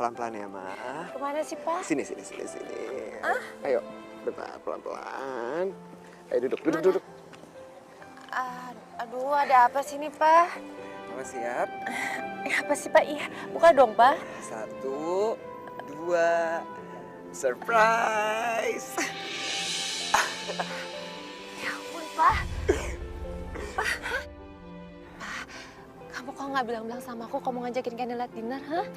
Pelan-pelan ya, Ma. Kemana sih, Pak? Sini. Ah? Ayo, bentar, pelan-pelan. Ayo duduk. Aduh, ada apa sih nih, Pak? Mama siap? Apa sih, Pak? Iya, buka dong, Pak. 1, 2, surprise! Ya ampun, Pak. Pak, kamu kok nggak bilang-bilang sama aku kamu ngajakin candlelight dinner, hah?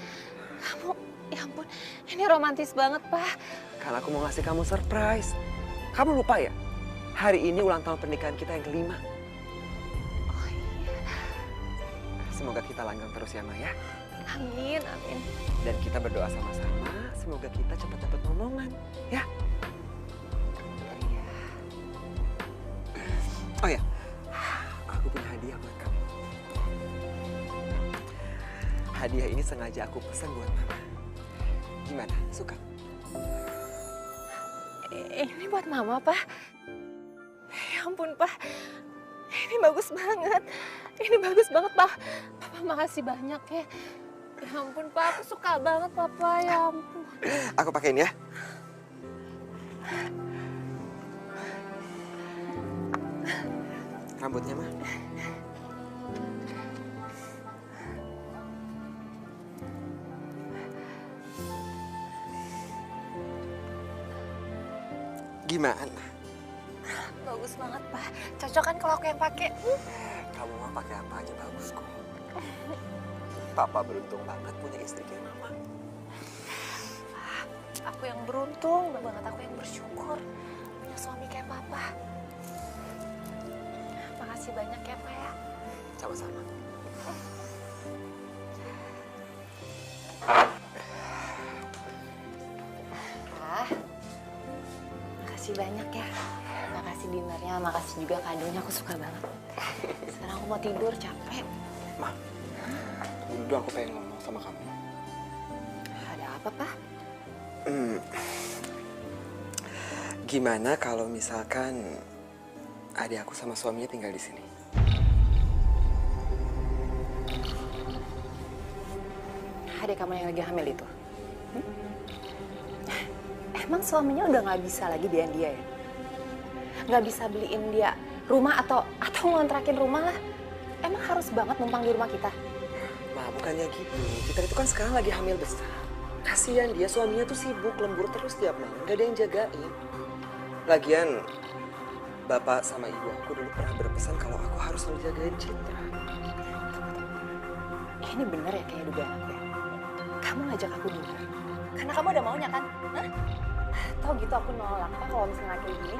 Kamu, ya ampun, ini romantis banget, Pak. Karena aku mau ngasih kamu surprise. Kamu lupa ya? Hari ini ulang tahun pernikahan kita yang ke-5. Oh iya. Semoga kita langgeng terus ya, Ma ya. Amin. Dan kita berdoa sama-sama, semoga kita cepat dapat momongan, ya. Iya. Oh ya, aku punya hadiah buat kamu. Hadiah ini sengaja aku pesan buat Mama. Gimana, suka? Ini buat Mama, Pak. Ya ampun, Pak. Ini bagus banget. Pak. Papa makasih banyak ya. Ya ampun, Pak. Aku suka banget, Papa. Ya ampun. Aku pakein ya. Rambutnya, Ma. Gimana? Bagus banget, Pak. Cocok kan kalau aku yang pakai? Kamu mau pakai apa aja bagus kok. Papa beruntung banget punya istri kayak Mama. Aku yang beruntung banget, aku yang bersyukur punya suami kayak Papa. Makasih banyak ya, Pak ya. Sama-sama. Pak, makasih banyak ya. Makasih dinernya, makasih juga kadonya, aku suka banget. Sekarang aku mau tidur, capek. Ma, dulu aku pengen ngomong sama kamu. Ada apa, Pak? Gimana kalau misalkan adik aku sama suaminya tinggal di sini? Adik kamu yang lagi hamil itu? Emang suaminya udah nggak bisa lagi dia ya? Nggak bisa beliin dia rumah atau ngontrakin rumah lah? Emang harus banget numpang di rumah kita? Ma, bukannya gitu. Kita itu kan sekarang lagi hamil besar. Kasihan dia, suaminya tuh sibuk, lembur terus tiap malam. Gak ada yang jagain. Lagian, bapak sama ibu aku dulu pernah berpesan kalau aku harus selalu jagain Citra. Ini bener ya kayak dugaan aku ya? Kamu ngajak aku dinner karena kamu ada maunya kan? Hah? Tahu gitu aku nolak Pak kalau misalnya kayak gini.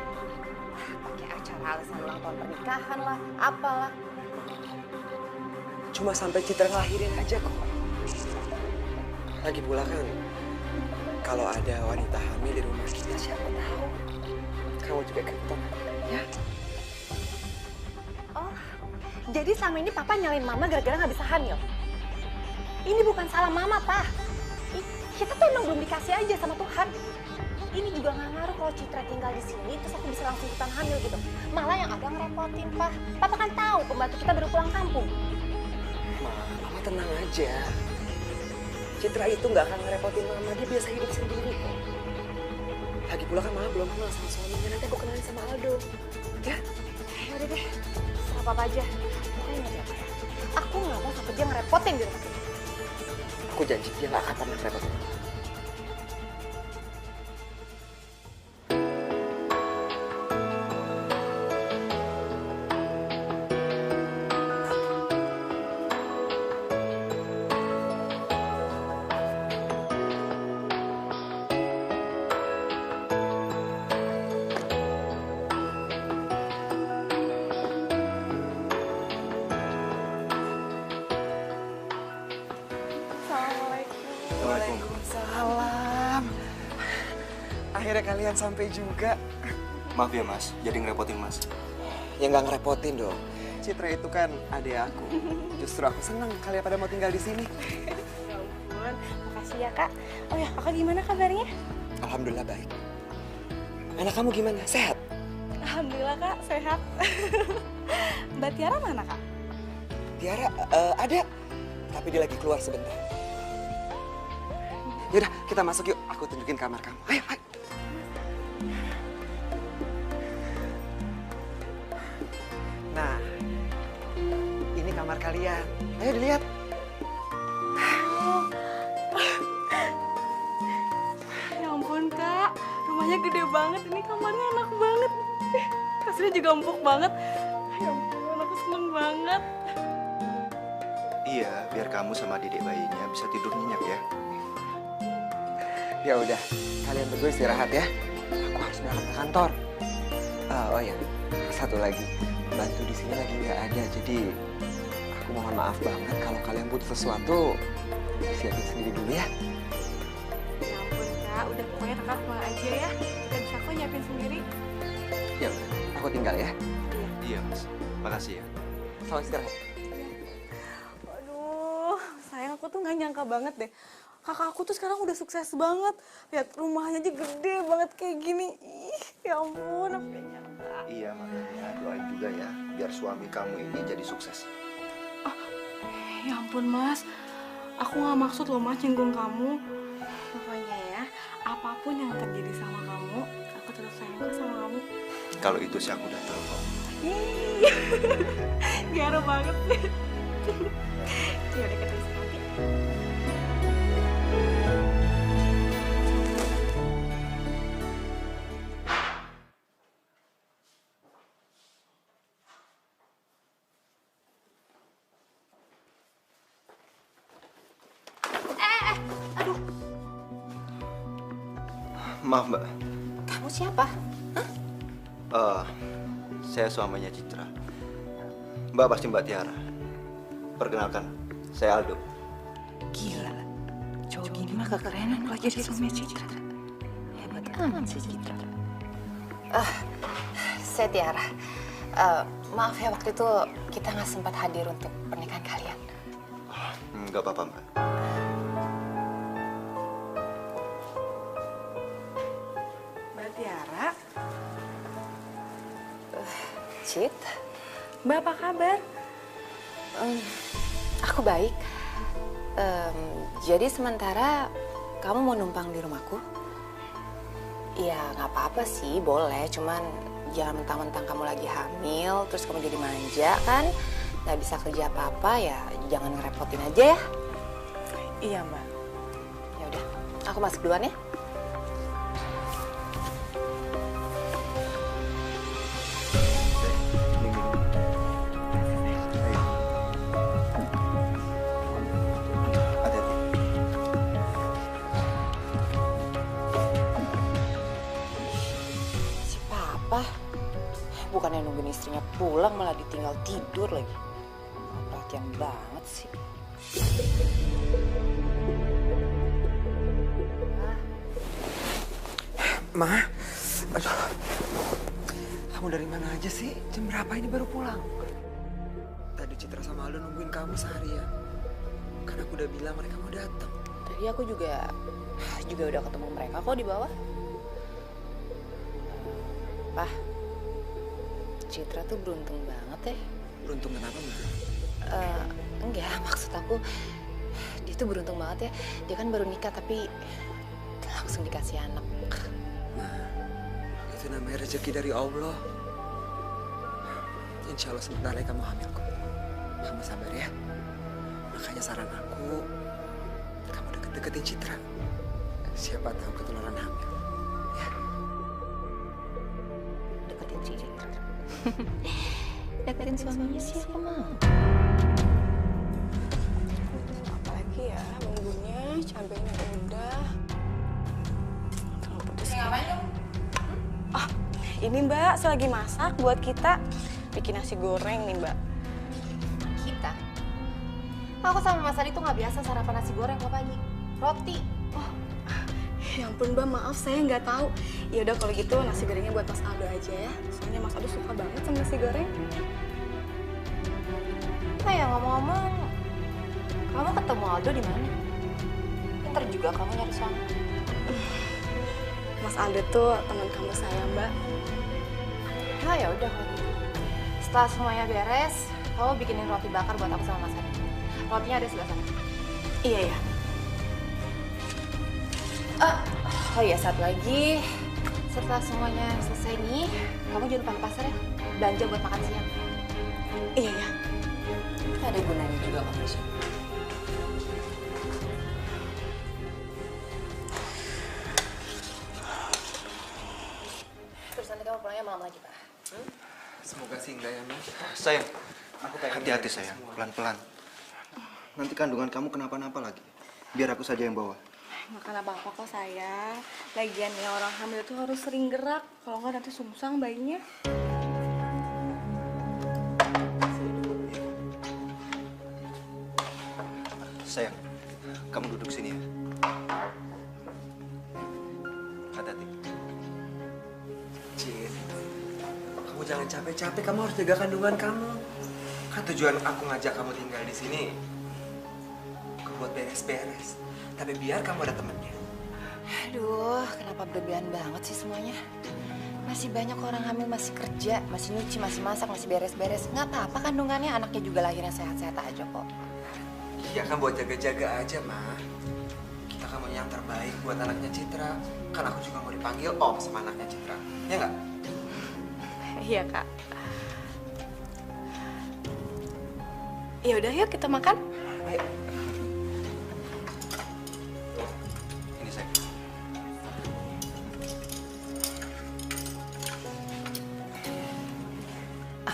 Pakai acara alasan ulang tahun pernikahan lah, apalah. Cuma sampai Citra ngelahirin aja kok. Lagi pula kan, kalau ada wanita hamil di rumah kita, siapa tahu kamu juga keton, ya? Oh, jadi selama ini Papa nyalain Mama gara-gara nggak bisa hamil? Ini bukan salah Mama, Pak. Kita tuh emang belum dikasih aja sama Tuhan. Ini juga nggak ngaruh kalau Citra tinggal di sini, terus aku bisa langsung ikutan hamil gitu. Malah yang ada ngerepotin, Pak. Papa kan tahu pembantu kita baru pulang kampung. Mama tenang aja. Citra itu nggak akan ngerepotin Mama, dia biasa hidup sendiri kok. Lagi pula kan Mama belum kenal sama suaminya, nanti aku kenalin sama Aldo. Ya? Yaudah deh, serah Papa aja. Pokoknya ingat ya, Pak ya. Aku nggak mau sampai dia ngerepotin di rumah kita. Aku janji dia nggak akan pernah ngerepotin Mama. Waalaikumsalam. Akhirnya kalian sampai juga. Maaf ya Mas, jadi ngerepotin Mas. Ya nggak ngerepotin dong. Citra itu kan adik aku. Justru aku senang kalian pada mau tinggal di sini. Ya ampun, makasih ya Kak. Oh ya, Kakak gimana kabarnya? Alhamdulillah baik. Anak kamu gimana? Sehat? Alhamdulillah Kak, sehat. Mbak Tiara mana Kak? Tiara ada, tapi dia lagi keluar sebentar. kita masuk yuk. Aku tunjukin kamar kamu. Ayo, ayo. Nah, ini kamar kalian. Ayo dilihat. Ya ampun kak, rumahnya gede banget, ini kamarnya enak banget. Kasurnya juga empuk banget. Ya ampun, aku seneng banget. Iya, biar kamu sama dedek bayinya bisa tidur nyenyak ya. Ya udah, kalian berdua istirahat ya. Aku harus berangkat ke kantor. Oh ya, satu lagi. Bantu di sini lagi nggak ada, jadi aku mohon maaf banget kalau kalian butuh sesuatu. Siapin sendiri dulu ya. Ya ampun kak, udah pokoknya kakak pulang aja ya. Kita bisa kok nyiapin sendiri. Ya udah, aku tinggal ya. Iya mas, makasih ya. Selamat istirahat. Aduh, sayang aku tuh nggak nyangka banget deh. Kakak aku tuh sekarang udah sukses banget. Lihat rumahnya aja gede banget kayak gini. Ih, ya ampun, aku nggak nyangka. Iya makanya doain juga ya, biar suami kamu ini jadi sukses. Ya ampun mas, aku nggak maksud loh mas nyinggung kamu. Pokoknya ya, apapun yang terjadi sama kamu, aku tetap sayang sama kamu. Kalau itu sih aku udah tahu kok. Ih, garam banget sih. Ya udah kita istirahat ya. Maaf mbak, Kamu siapa? saya suaminya Citra. Mbak pasti Mbak Tiara. Perkenalkan, saya Aldo. Gila, cowok gini mah kekerenan kalau jadi suami Citra. Hebat amat sih Citra. Saya Tiara. Maaf ya waktu itu kita nggak sempat hadir untuk pernikahan kalian. Nggak apa-apa mbak. Mbak Tiara, Cit, Mbak apa kabar? aku baik. Jadi sementara kamu mau numpang di rumahku? Ya nggak apa-apa sih, boleh. Cuman jangan mentang-mentang kamu lagi hamil, terus kamu jadi manja kan? Nggak bisa kerja apa-apa ya, jangan ngerepotin aja ya. Iya mbak. Ya udah, aku masuk duluan ya. Si Papa, bukannya nungguin istrinya pulang malah ditinggal tidur lagi. Perhatian banget sih. Ma, aduh. Kamu dari mana aja sih? Jam berapa ini baru pulang? Tadi Citra sama Aldo nungguin kamu seharian. Karena aku udah bilang mereka mau datang. Tadi aku juga udah ketemu mereka kok di bawah. Pah, Citra tuh beruntung banget ya. Beruntung kenapa, Ma? Enggak, maksud aku dia tuh beruntung banget ya. Dia kan baru nikah tapi langsung dikasih anak. Itu namanya rezeki dari Allah. Insya Allah sebentar lagi kamu hamil kok. Kamu sabar ya. Makanya saran aku, kamu deket-deketin Citra. Siapa tahu ketularan hamil. Ya. Deketin si Citra. Deketin suaminya siapa mau? Apalagi ya bumbunya, cabenya udah. Terlalu pedes. Ngapain dong? Ini mbak, saya lagi masak buat kita. Bikin nasi goreng nih mbak. Kita? Aku sama Mas Adi tuh nggak biasa sarapan nasi goreng kalau pagi. Roti. Ya ampun mbak, maaf saya nggak tahu. Ya udah kalau gitu nasi gorengnya buat Mas Aldo aja ya. Soalnya Mas Aldo suka banget sama nasi goreng. Oh ya ngomong-ngomong, kamu ketemu Aldo di mana? Pinter juga kamu nyari suami. Mas Aldo tuh teman kamu saya mbak. Oh ya udah kalau gitu. Setelah semuanya beres, kamu bikinin roti bakar buat aku sama Mas Adi. Rotinya ada sebelah sana. Iya ya. Oh iya, satu lagi. Setelah semuanya selesai nih, kamu jangan lupa ke pasar ya. Belanja buat makan siang. Iya ya. Ada gunanya juga kok, Krisya. Terus nanti kamu pulangnya malam lagi, Pak. Semoga sih enggak ya, Mas. Sayang, hati-hati sayang, pelan-pelan. Nanti kandungan kamu kenapa-napa lagi. Biar aku saja yang bawa. Nggak kenapa-apa kok sayang. Lagian ya orang hamil itu harus sering gerak. Kalau nggak nanti sungsang bayinya. Sayang, kamu duduk sini ya. Hati-hati. Cid, kamu jangan capek-capek, kamu harus jaga kandungan kamu. Kan tujuan aku ngajak kamu tinggal di sini bukan buat beres-beres, tapi biar kamu ada temennya. Aduh, kenapa berlebihan banget sih semuanya? Masih banyak orang hamil masih kerja, masih nyuci, masih masak, masih beres-beres. Nggak apa-apa kandungannya, anaknya juga lahirnya sehat-sehat aja kok. Iya kan buat jaga-jaga aja, Ma. Kita kan mau yang terbaik buat anaknya Citra. Kan aku juga mau dipanggil Om sama anaknya Citra. Ya nggak? Iya kak. Ya udah yuk kita makan. Ayo. Ini sayang.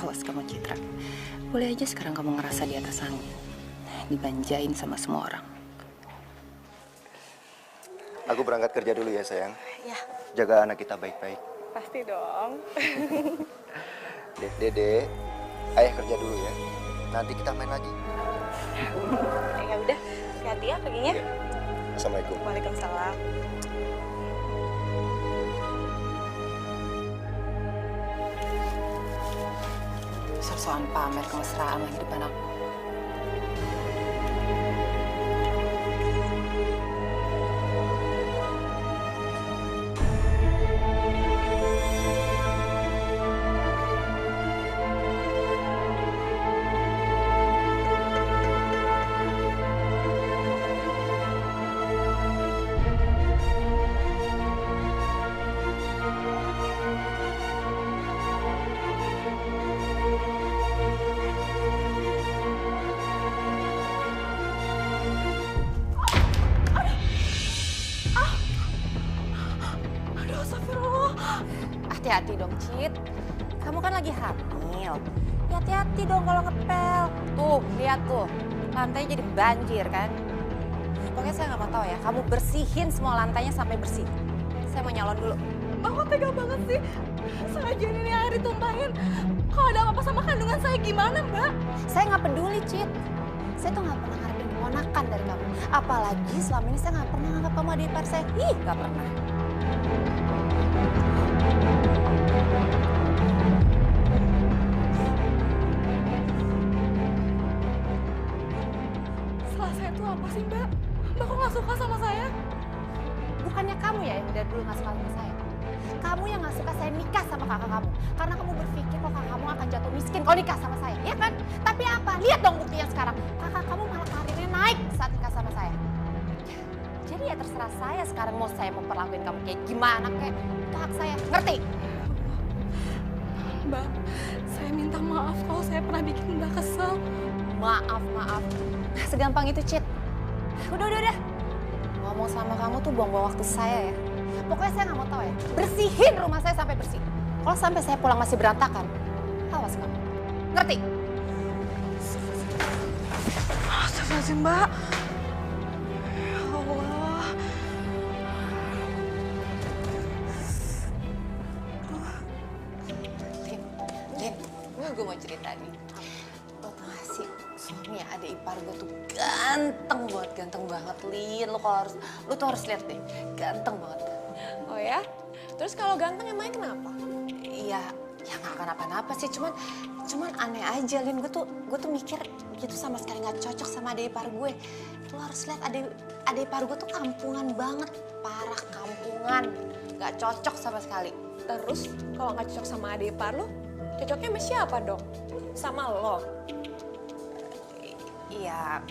Awas kamu Citra. Boleh aja sekarang kamu ngerasa di atas angin. Dibanjain sama semua orang. Aku berangkat kerja dulu ya sayang. Ya. Jaga anak kita baik-baik. Pasti dong. Dede, ayah kerja dulu ya. Nanti kita main lagi. Ya udah, hati-hati ya paginya. Iya. Assalamualaikum. Waalaikumsalam. Sok-sokan pamer kemesraan lagi depan aku. Aduh, astagfirullah. Hati-hati dong, Cit. Kamu kan lagi hamil. Ya, hati-hati dong kalau ngepel. Tuh, lihat tuh. Lantainya jadi banjir kan. Pokoknya saya nggak mau tahu ya. Kamu bersihin semua lantainya sampai bersih. Saya mau nyalon dulu. Mbak kok tega banget sih? Sengaja ini air ditumpahin. Kalau ada apa-apa sama kandungan saya gimana, Mbak? Saya nggak peduli, Cit. Saya tuh nggak pernah ngarepin keponakan dari kamu. Apalagi selama ini saya nggak pernah nganggap kamu adik ipar saya. Ih, nggak pernah. Salah saya tuh apa sih, Mbak? Mbak kok nggak suka sama saya? Bukannya kamu ya yang dari dulu nggak suka sama saya. Kamu yang nggak suka saya nikah sama kakak kamu. Karena kamu berpikir kalau kakak kamu akan jatuh miskin kalau nikah sama saya. Ya kan? Tapi apa? Lihat dong buktinya sekarang. Kakak kamu malah karirnya naik saat nikah sama saya. Jadi ya terserah saya sekarang mau saya memperlakuin kamu kayak gimana kayak. Itu hak saya. Ngerti? Mbak, saya minta maaf kalau saya pernah bikin Mbak kesel. Maaf. Nah, segampang itu, Cit. Udah. Ngomong sama kamu tuh buang-buang waktu saya ya. Pokoknya saya nggak mau tahu ya. Bersihin rumah saya sampai bersih. Kalau sampai saya pulang masih berantakan, awas kamu. Ngerti? Astagfirullahaladzim, Mbak. Ya Allah. Lin, gue mau cerita nih. Lo tau gak sih, suami adik ipar gue tuh ganteng banget, Lin. Lo tuh harus lihat deh, ganteng banget. Oh ya? Terus kalau ganteng emangnya kenapa? Iya, ya nggak kenapa-napa sih, cuman aneh aja, Lin. Gue tuh mikir gitu sama sekali nggak cocok sama adik ipar gue. Lo harus lihat adik ipar gue tuh kampungan banget, parah kampungan, nggak cocok sama sekali. Terus kalau nggak cocok sama adik ipar lo, cocoknya sama siapa dong? Sama lo? Iya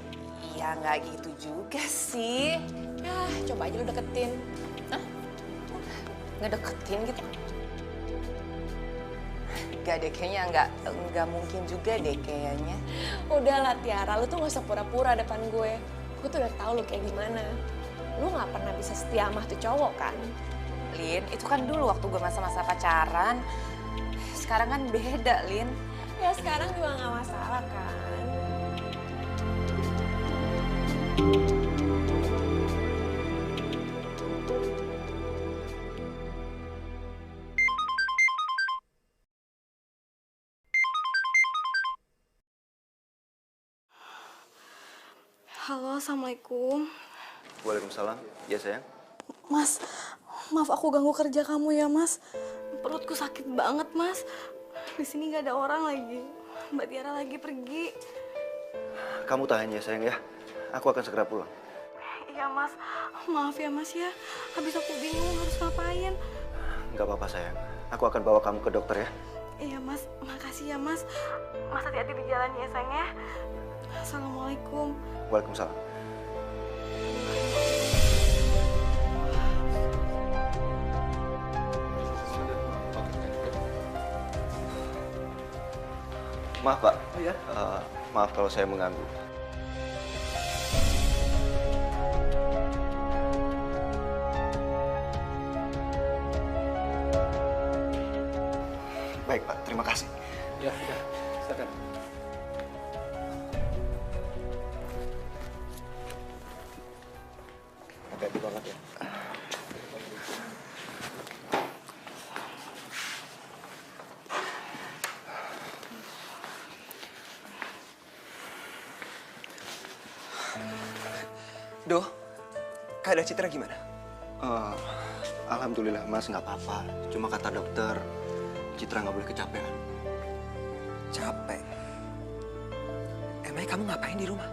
nggak gitu juga sih. Ya, coba aja lo deketin. ngedeketin gitu? Gak deh, kayaknya nggak mungkin juga deh kayaknya. Udahlah Tiara, lu tuh gak usah pura-pura depan gue. Gue tuh udah tahu lu kayak gimana. Lu gak pernah bisa setia sama tuh cowok kan? Lin, itu kan dulu waktu gue masa-masa pacaran. Sekarang kan beda, Lin. Ya sekarang juga gak masalah kan? Halo, Assalamualaikum. Waalaikumsalam. Ya sayang. Mas, maaf aku ganggu kerja kamu ya, Mas. Perutku sakit banget, Mas. Di sini nggak ada orang lagi. Mbak Tiara lagi pergi. Kamu tahan ya sayang ya. Aku akan segera pulang. Iya, Mas. Maaf ya, Mas ya. Habis aku bingung harus ngapain. Nggak apa-apa sayang. Aku akan bawa kamu ke dokter ya. Iya, Mas. Makasih ya, Mas. Mas hati-hati di jalan ya, sayang ya. Assalamualaikum. Waalaikumsalam. Maaf Pak. Oh ya. Maaf kalau saya mengganggu. Baik Pak, terima kasih. Ya, silakan. Hati-hati banget ya. Doh, keadaan Citra gimana? Alhamdulillah Mas nggak apa-apa. Cuma kata dokter, Citra nggak boleh kecapean. Capek. Emangnya kamu ngapain di rumah?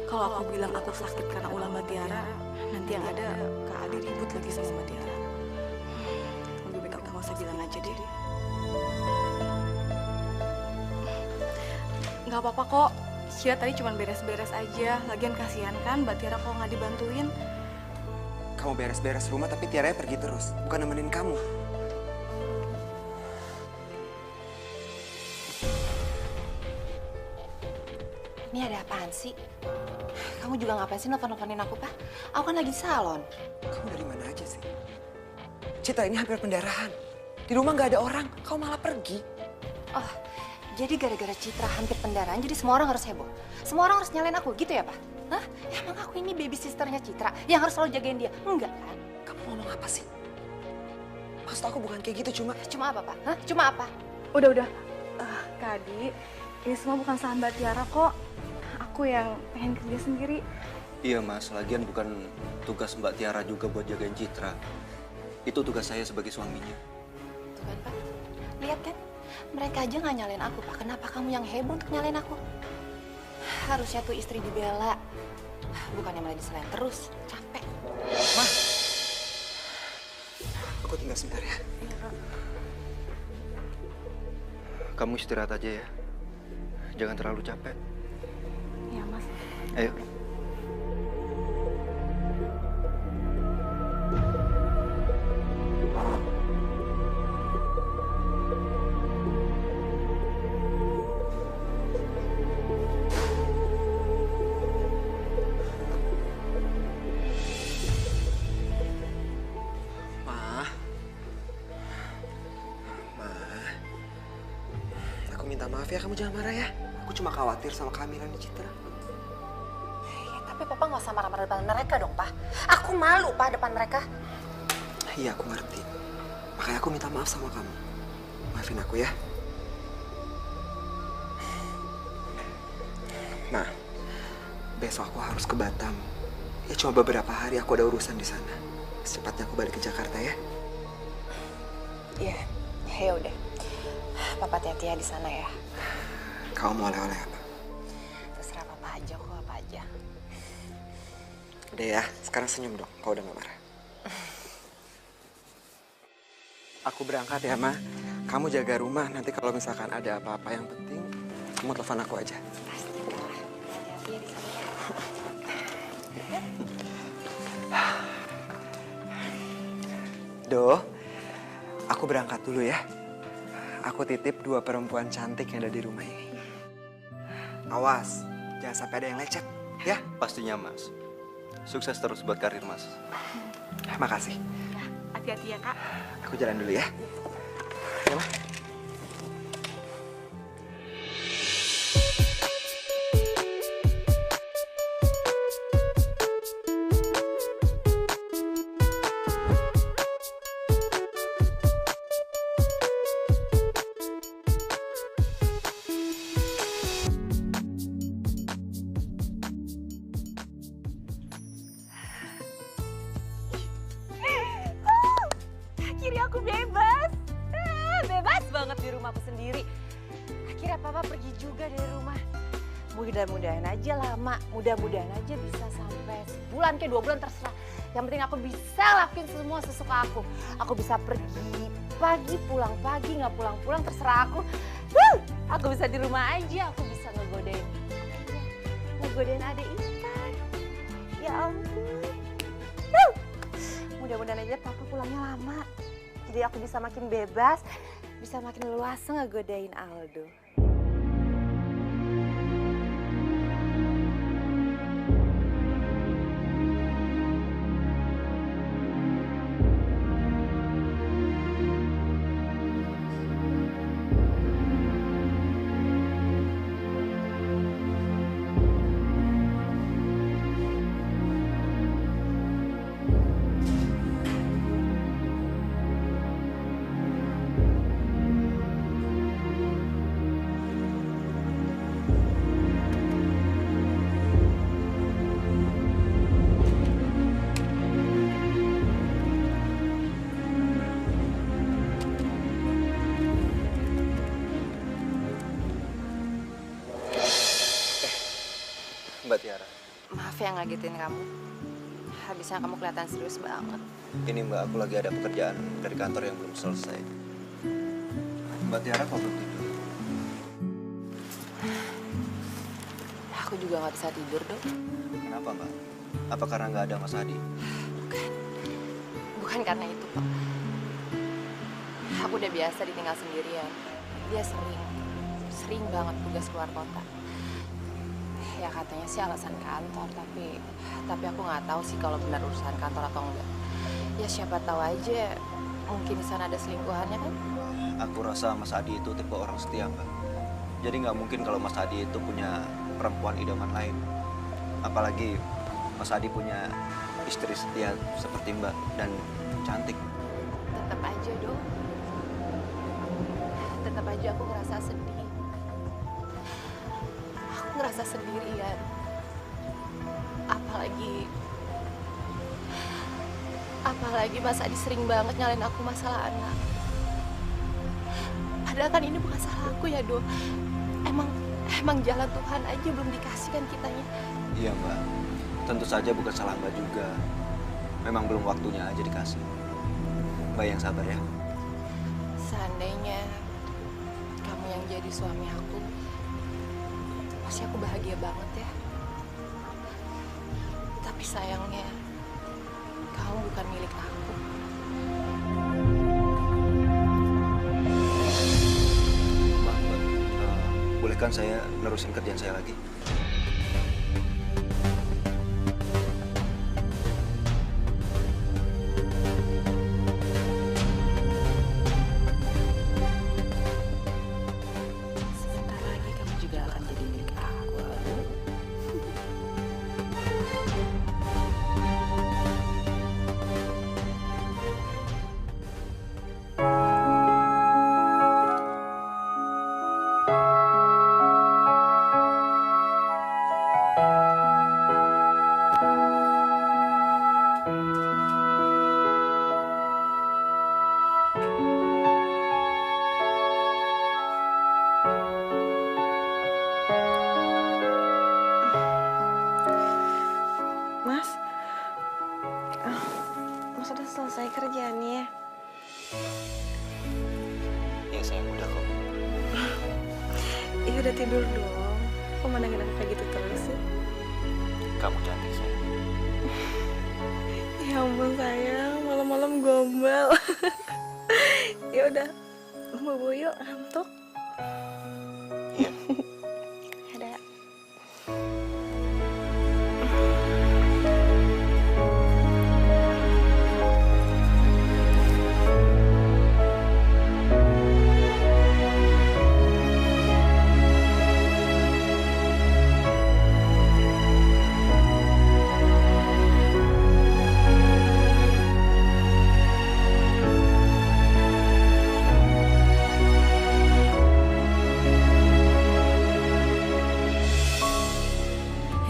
Kalau aku bilang aku sakit karena ulah Mbak Tiara, nanti yang ada Kak Adi ribut lagi sama Mbak Tiara. Lebih baik aku nggak usah bilang aja deh. Nggak apa-apa kok. Cia tadi cuma beres-beres aja. Lagian kasihan kan Mbak Tiara kalau nggak dibantuin. Kamu beres-beres rumah tapi Tiara pergi terus, bukan nemenin kamu. Ini ada apaan sih? Kamu juga ngapain sih nelfon-nelfonin aku, Pak? Aku kan lagi di salon. Kamu dari mana aja sih? Citra ini hampir pendarahan. Di rumah nggak ada orang, kamu malah pergi. Oh, jadi gara-gara Citra hampir pendarahan, jadi semua orang harus heboh. Semua orang harus nyalain aku, gitu ya, Pak? Hah? Emang aku ini baby sisternya Citra yang harus selalu jagain dia? Enggak kan? Kamu ngomong apa sih? Maksud aku bukan kayak gitu, cuma... Cuma apa, Pak? Hah? Cuma apa? Udah. Kak Adi, ini semua bukan salah Mbak Tiara kok. Aku yang pengen kerja sendiri. Iya Mas, lagian bukan tugas Mbak Tiara juga buat jagain Citra. Itu tugas saya sebagai suaminya. Tuh kan, Pak? Lihat kan? Mereka aja nggak nyalain aku, Pak. Kenapa kamu yang heboh untuk nyalain aku? Harusnya tuh istri dibela. Bukannya malah disalahin terus. Capek. Ma, aku tinggal sebentar ya. Kamu istirahat aja ya. Jangan terlalu capek. Iya, Mas. Ayo. Aku minta maaf ya, kamu jangan marah ya. Aku cuma khawatir sama kehamilan Citra. Ya, tapi Papa nggak usah marah-marah depan mereka dong, Pak. Aku malu, Pak, depan mereka. Iya, aku ngerti. Makanya aku minta maaf sama kamu. Maafin aku ya. Nah, besok aku harus ke Batam. Ya cuma beberapa hari aku ada urusan di sana. Secepatnya aku balik ke Jakarta ya. Iya, ya udah. Papa hati-hati ya di sana ya. Kamu mau oleh-oleh apa? Terserah Papa aja kok, apa aja. Udah ya, sekarang senyum dong. Kau udah gak marah. Aku berangkat ya, Ma. Kamu jaga rumah. Nanti kalau misalkan ada apa-apa yang penting, kamu telepon aku aja. Pasti, Pak. Hati-hati ya di sana ya. Doh, Aku berangkat dulu ya. Aku titip 2 perempuan cantik yang ada di rumah ini. Awas, jangan sampai ada yang lecet, ya? Pastinya, Mas. Sukses terus buat karir Mas. Makasih. Ya, hati-hati ya, Kak. Aku jalan dulu ya. Ya, Ma. Akhirnya aku bebas. Bebas banget di rumahku sendiri. Akhirnya papa pergi juga dari rumah. Mudah-mudahan aja lama, mudah-mudahan aja bisa sampai sebulan ke 2 bulan terserah. Yang penting aku bisa lakuin semua sesuka aku. Aku bisa pergi pagi, pulang pagi, nggak pulang-pulang terserah aku. Aku bisa di rumah aja, aku bisa ngegodain adek Ikan. Ya ampun. Mudah-mudahan aja papa pulangnya lama. Jadi aku bisa makin bebas, bisa makin leluasa ngegodain Aldo. Mbak Tiara, Maaf ya ngagetin kamu. Habisnya kamu kelihatan serius banget. ini Mbak, aku lagi ada pekerjaan dari kantor yang belum selesai. Mbak Tiara kok belum tidur? Aku juga nggak bisa tidur, Dok. Kenapa Mbak? Apa karena nggak ada Mas Adi? Bukan karena itu, Pak. Aku udah biasa ditinggal sendirian. Dia sering banget tugas keluar kota. Ya katanya sih alasan kantor, tapi aku nggak tahu sih kalau benar urusan kantor atau enggak. Ya siapa tahu aja, mungkin di sana ada selingkuhannya kan? Aku rasa Mas Adi itu tipe orang setia Mbak. Jadi nggak mungkin kalau Mas Adi itu punya perempuan idaman lain. Apalagi Mas Adi punya istri setia seperti Mbak dan cantik. Tetap aja, Dok. Tetap aja aku ngerasa sedih. Aku ngerasa sendirian. Apalagi Mas Adi sering banget nyalain aku masalah anak. Padahal kan ini bukan salah aku ya, Do. Emang jalan Tuhan aja belum dikasihkan kitanya. Iya Mbak, tentu saja bukan salah Mbak juga. Memang belum waktunya aja dikasih. Mbak yang sabar ya. Seandainya kamu yang jadi suami aku, pasti aku bahagia banget ya. Tapi sayangnya, kamu bukan milik aku. Mbak, bolehkan saya nerusin kerjaan saya lagi? Sebentar lagi kamu juga akan jadi milik aku. Mas, Mas udah selesai kerjaannya? Ya sayang, udah kok. Iya udah tidur dong. Kok mandangin aku kayak gitu terus sih? Kamu cantik sayang. Ya ampun sayang, malam-malam gombal. udah bobo yuk, ngantuk. Iya. Ada.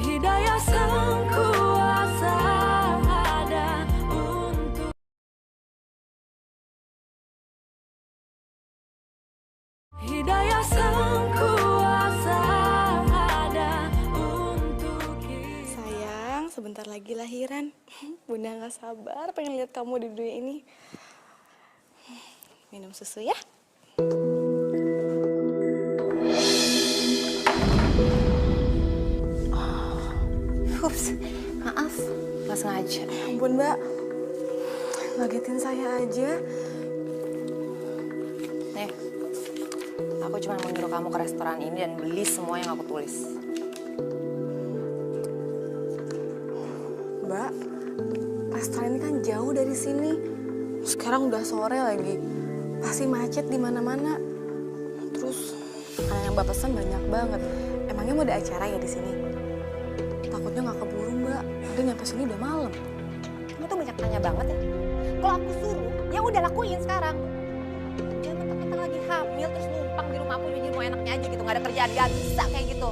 Hidayah sang kuasa ada untuk Hidayah sang kuasa ada untuk kita. Sayang, sebentar lagi lahiran. Bunda nggak sabar pengen lihat kamu di dunia ini. Minum susu ya. Ups, maaf, nggak sengaja. Ampun Mbak, ngagetin saya aja. Nih, aku cuma mau nyuruh kamu ke restoran ini dan beli semua yang aku tulis. Mbak, restoran ini kan jauh dari sini. Sekarang udah sore lagi, pasti macet di mana-mana. Terus makanan yang Mbak pesan banyak banget. Emangnya mau ada acara ya di sini? Takutnya nggak keburu Mbak. Udah nyampe sini udah malam. Kamu tuh banyak tanya banget ya. Kalau aku suruh, ya udah lakuin sekarang. Jangan mentang-mentang lagi hamil terus numpang di rumah aku jadi mau enaknya aja gitu, nggak ada kerjaan, nggak bisa kayak gitu.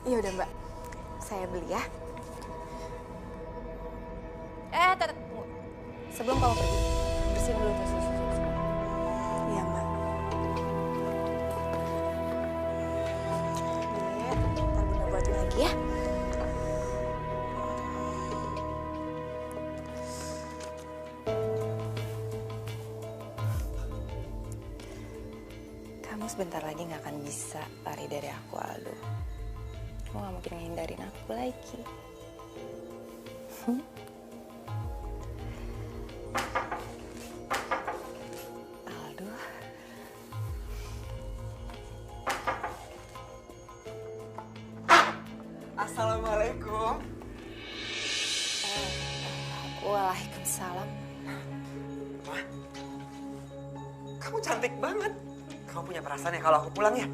Iya udah Mbak, saya beli ya. Tunggu. Sebelum kamu pergi, bersihin dulu tas susu. Iya Mbak. Iya, ntar Bunda buatin lagi ya. Kamu sebentar lagi nggak akan bisa lari dari aku, Aldo. Kamu nggak mungkin ngehindarin aku lagi. Aldo. Assalamualaikum. Waalaikumsalam. Wah, kamu cantik banget. Kamu punya perasaan ya kalau aku pulang ya?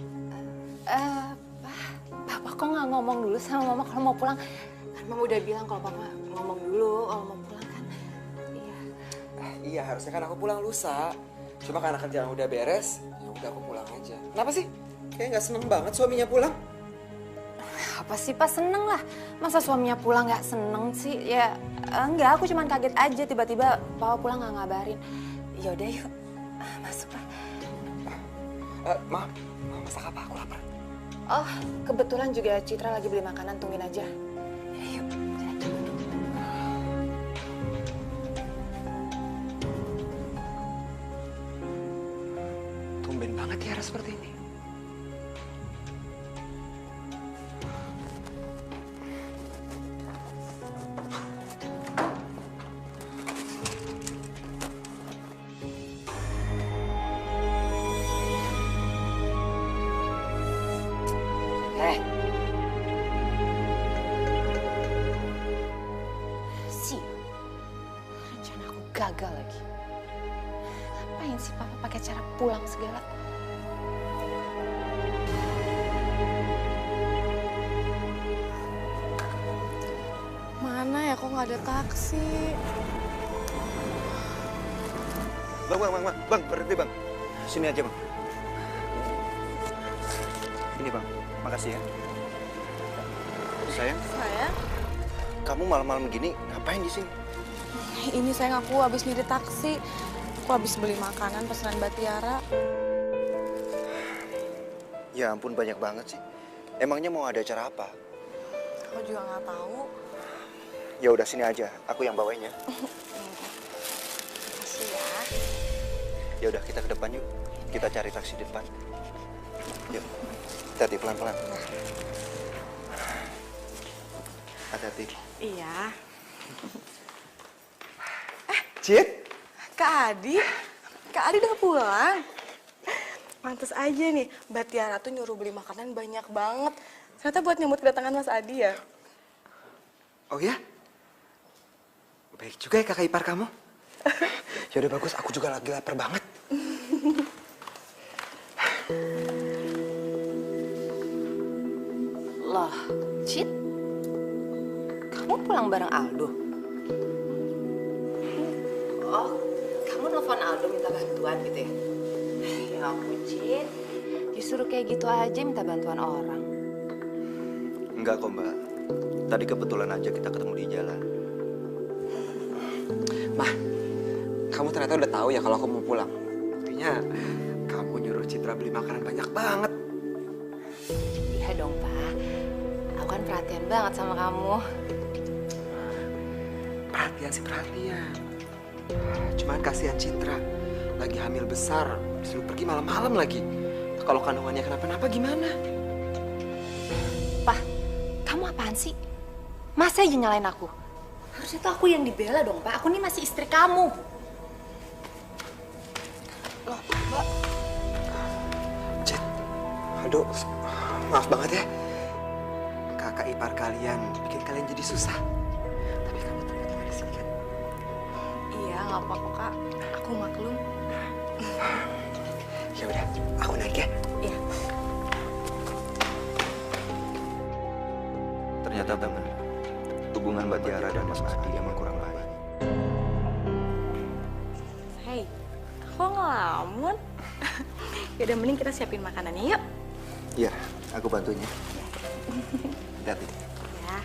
Papa kok nggak ngomong dulu sama Mama kalau mau pulang? Kan Mama udah bilang kalau Papa ngomong dulu kalau mau pulang kan. Iya. Iya, harusnya kan aku pulang lusa. Cuma karena kerjaan udah beres, ya udah aku pulang aja. Kenapa sih? Kayak nggak seneng banget suaminya pulang. Apa sih Pak, seneng lah. Masa suaminya pulang nggak seneng sih? Ya enggak, aku cuma kaget aja tiba-tiba Papa pulang nggak ngabarin. Yaudah yuk, masuk lah. Maaf, mau masak apa? Aku lapar. Oh, kebetulan juga Citra lagi beli makanan, tungguin aja. Ya, yuk. Tumben banget Tiara seperti ini. Rencana aku gagal lagi. Ngapain sih Papa pakai cara pulang segala? Mana ya kok nggak ada taksi? Bang, berhenti bang. Sini aja bang. Ini bang, makasih ya. Sayang, Sayang, kamu malam-malam begini ngapain di sini? ini sayang aku habis nyari taksi. Aku habis beli makanan pesanan Mbak Tiara. Ya ampun, banyak banget sih. Emangnya mau ada acara apa? Aku juga nggak tahu. Ya udah sini aja, aku yang bawain ya. Makasih ya. Ya udah kita ke depan yuk. Kita cari taksi di depan. Yuk. Hati-hati pelan-pelan. Hati-hati. Iya. Cit, Kak Adi? Kak Adi udah pulang? Pantes aja nih, Mbak Tiara tuh nyuruh beli makanan banyak banget. Ternyata buat nyambut kedatangan Mas Adi ya? Oh ya? Baik juga ya kakak ipar kamu. Ya udah bagus, aku juga lagi lapar banget. Loh, Cit, kamu pulang bareng Aldo? Oh, kamu nelfon Aldo minta bantuan gitu ya? Ya ampun, Cit. Disuruh kayak gitu aja minta bantuan orang. Enggak kok Mbak. Tadi kebetulan aja kita ketemu di jalan. Mah, kamu ternyata udah tahu ya kalau aku mau pulang. Buktinya kamu nyuruh Citra beli makanan banyak banget. Iya dong, Pak. Aku kan perhatian banget sama kamu. Perhatian sih perhatian. Cuman kasihan Citra. Lagi hamil besar, disuruh pergi malam-malam lagi. Kalau kandungannya kenapa-napa gimana? Pak, kamu apaan sih? Masa aja nyalain aku? Harusnya tuh aku yang dibela dong, Pak. Aku nih masih istri kamu. Loh, Mbak. Cit, aduh, maaf banget ya. Kakak ipar kalian bikin kalian jadi susah. Tapi kamu ternyata di sini kan? Iya, nggak apa-apa Kak. Aku maklum. Ya udah, aku naik ya. Iya. Ternyata benar. Hubungan Mbak Tiara dan Mas Adi emang kurang baik. Hei, kok ngelamun? Yaudah, mending kita siapin makanannya yuk. Iya, aku bantunya. Hati-hati. Ya.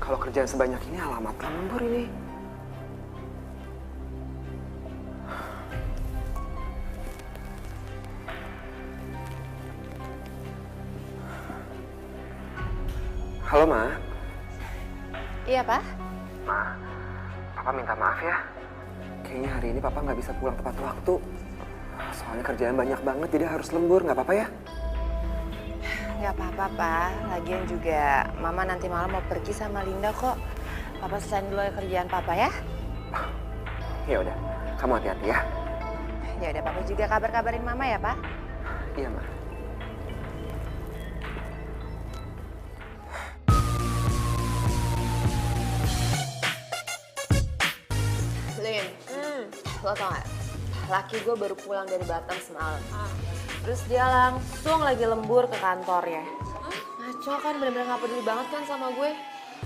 Kalau kerjaan sebanyak ini alamat lembur ini. Halo, Ma. Iya, Pak? Ma, Papa minta maaf ya. Kayaknya hari ini Papa nggak bisa pulang tepat waktu. Soalnya kerjaan banyak banget, jadi harus lembur. Nggak apa-apa ya? Nggak apa-apa, Pak. Lagian juga Mama nanti malam mau pergi sama Linda kok. Papa selesain dulu kerjaan Papa ya. Ya udah, kamu hati-hati ya. Ya udah, Papa juga kabar-kabarin Mama ya, Pak. Iya, Ma. Lin, lo tau gak? Laki gue baru pulang dari Batam semalam. Terus dia langsung lagi lembur ke kantornya. Ngaco kan, bener-bener gak peduli banget kan sama gue.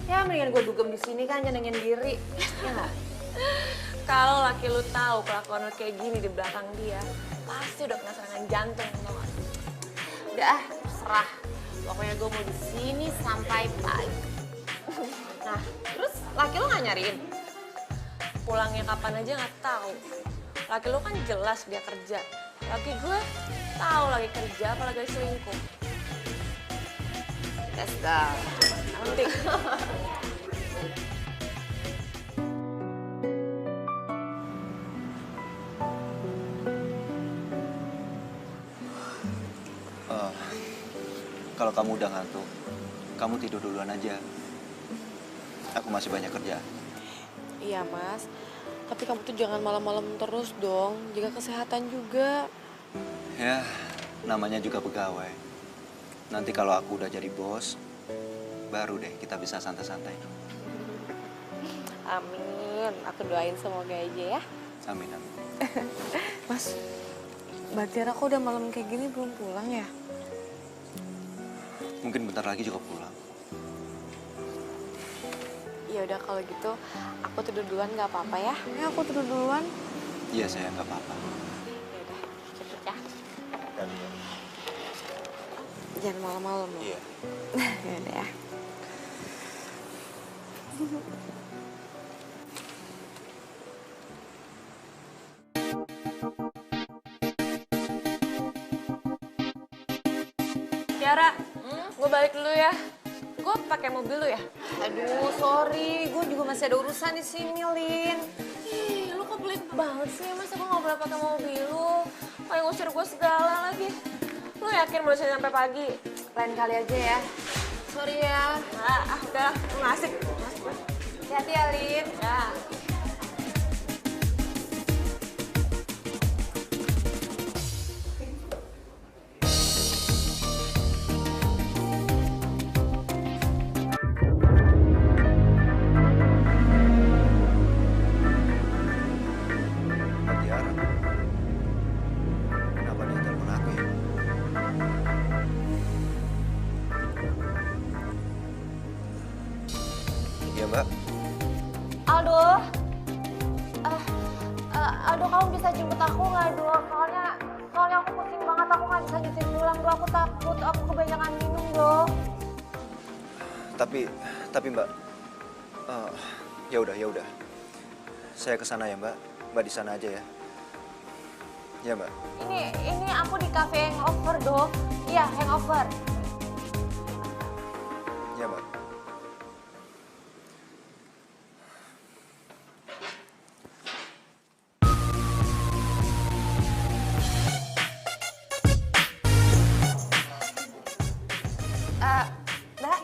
Ya mendingan gue dugem di sini kan, nyenengin diri. Ya gak? Kalau laki lu tahu kelakuan lu kayak gini di belakang dia, pasti udah kena serangan jantung, tau gak? Udah ah, serah. Pokoknya gue mau di sini sampai pagi. Nah, terus laki lu nggak nyariin? Pulangnya kapan aja nggak tahu. Laki lu kan jelas dia kerja. Laki gue tahu lagi kerja apalagi selingkuh. Let's go. Nanti. Kalau kamu udah ngantuk, kamu tidur duluan aja. Aku masih banyak kerjaan. Iya Mas, tapi kamu tuh jangan malam-malam terus dong, jaga kesehatan juga. Ya, namanya juga pegawai. Nanti kalau aku udah jadi bos, baru deh kita bisa santai-santai. Amin, aku doain semoga aja ya. Amin, amin. Mas, Mbak Tiara kok udah malam kayak gini belum pulang ya? Mungkin bentar lagi juga pulang. Ya udah kalau gitu, aku tidur duluan nggak apa-apa ya? Ya aku tidur duluan. Iya, saya nggak apa-apa. Ya udah, cepet ya. Dan, Jangan malam-malam loh. iya. Ya udah ya. Tiara, gue balik dulu ya. Gue pakai mobil lu ya. Aduh, sorry. Gue juga masih ada urusan di sini, Lin. Ih, lu kok pelit banget sih? Masa gue gak boleh pakai mobil lu? Kayak ngusir gue segala lagi. Lu yakin mau bisa sampai pagi? Lain kali aja ya. Sorry ya. Udah, lu asik. Hati-hati ya, Lin. Ya. Mbak Tiara. Kenapa dia telepon aku ya? Iya, Mbak. Aldo. Aldo, kamu bisa jemput aku nggak, Do? Soalnya aku pusing banget. Aku nggak bisa nyetir pulang, Do. Aku takut. Aku kebanyakan minum, Do. Tapi Mbak, ya udah. Saya ke sana ya, Mbak. Mbak di sana aja ya. Ya, Mbak. Ini aku di cafe hangover, Do. Iya, hangover. Ya, Mbak. Mbak,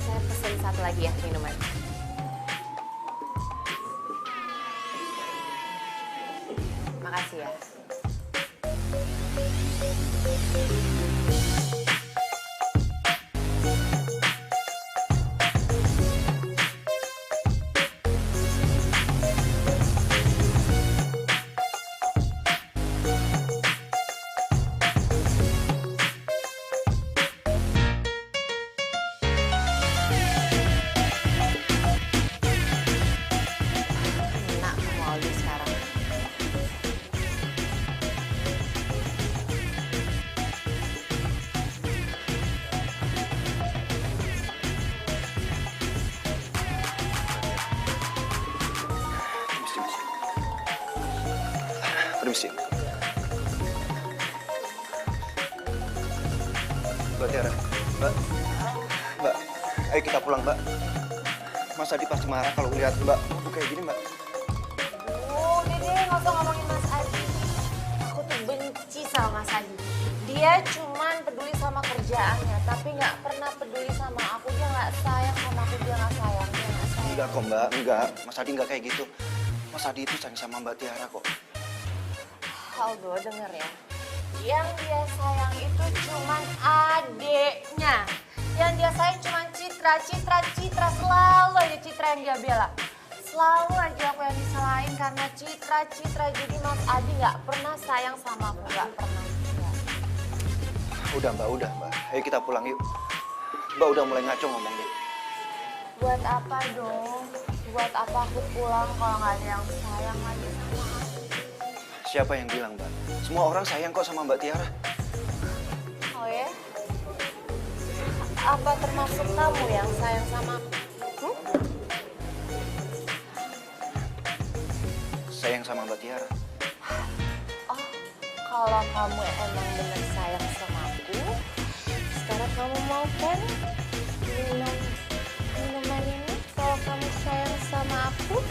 saya pesen satu lagi ya minuman. Makasih ya. Enak kamu Aldi sekarang. Permisi. Mbak Tiara, Mbak, ayo kita pulang, Mbak. Mas Adi pasti marah kalau lihat Mbak kayak gini, Mbak. Udah deh, nggak usah ngomongin Mas Adi. Aku tuh benci sama Mas Adi. Dia cuman peduli sama kerjaannya, tapi nggak pernah peduli sama aku. Dia nggak sayang sama aku, dia nggak sayang. Enggak kok, Mbak, enggak. Mas Adi enggak kayak gitu. Mas Adi itu sayang sama Mbak Tiara kok. Aldo, denger ya. Yang dia sayang itu cuman adeknya. Yang dia sayang cuman Citra. Selalu aja Citra yang dia bela. Selalu aja aku yang disalahin karena Citra. Jadi Mas Adi nggak pernah sayang sama aku, nggak pernah. Udah, Mbak. Ayo kita pulang yuk. Mbak udah mulai ngaco ngomongnya. Buat apa dong? Buat apa aku pulang kalau nggak ada yang sayang lagi sama aku? Siapa yang bilang, Mbak? Semua orang sayang kok sama Mbak Tiara. Oh ya? Apa termasuk kamu yang sayang sama aku? Sayang sama Mbak Tiara. Oh, kalau kamu emang bener sayang sama aku, sekarang kamu mau kan minum minuman ini? Kalau kamu sayang sama aku,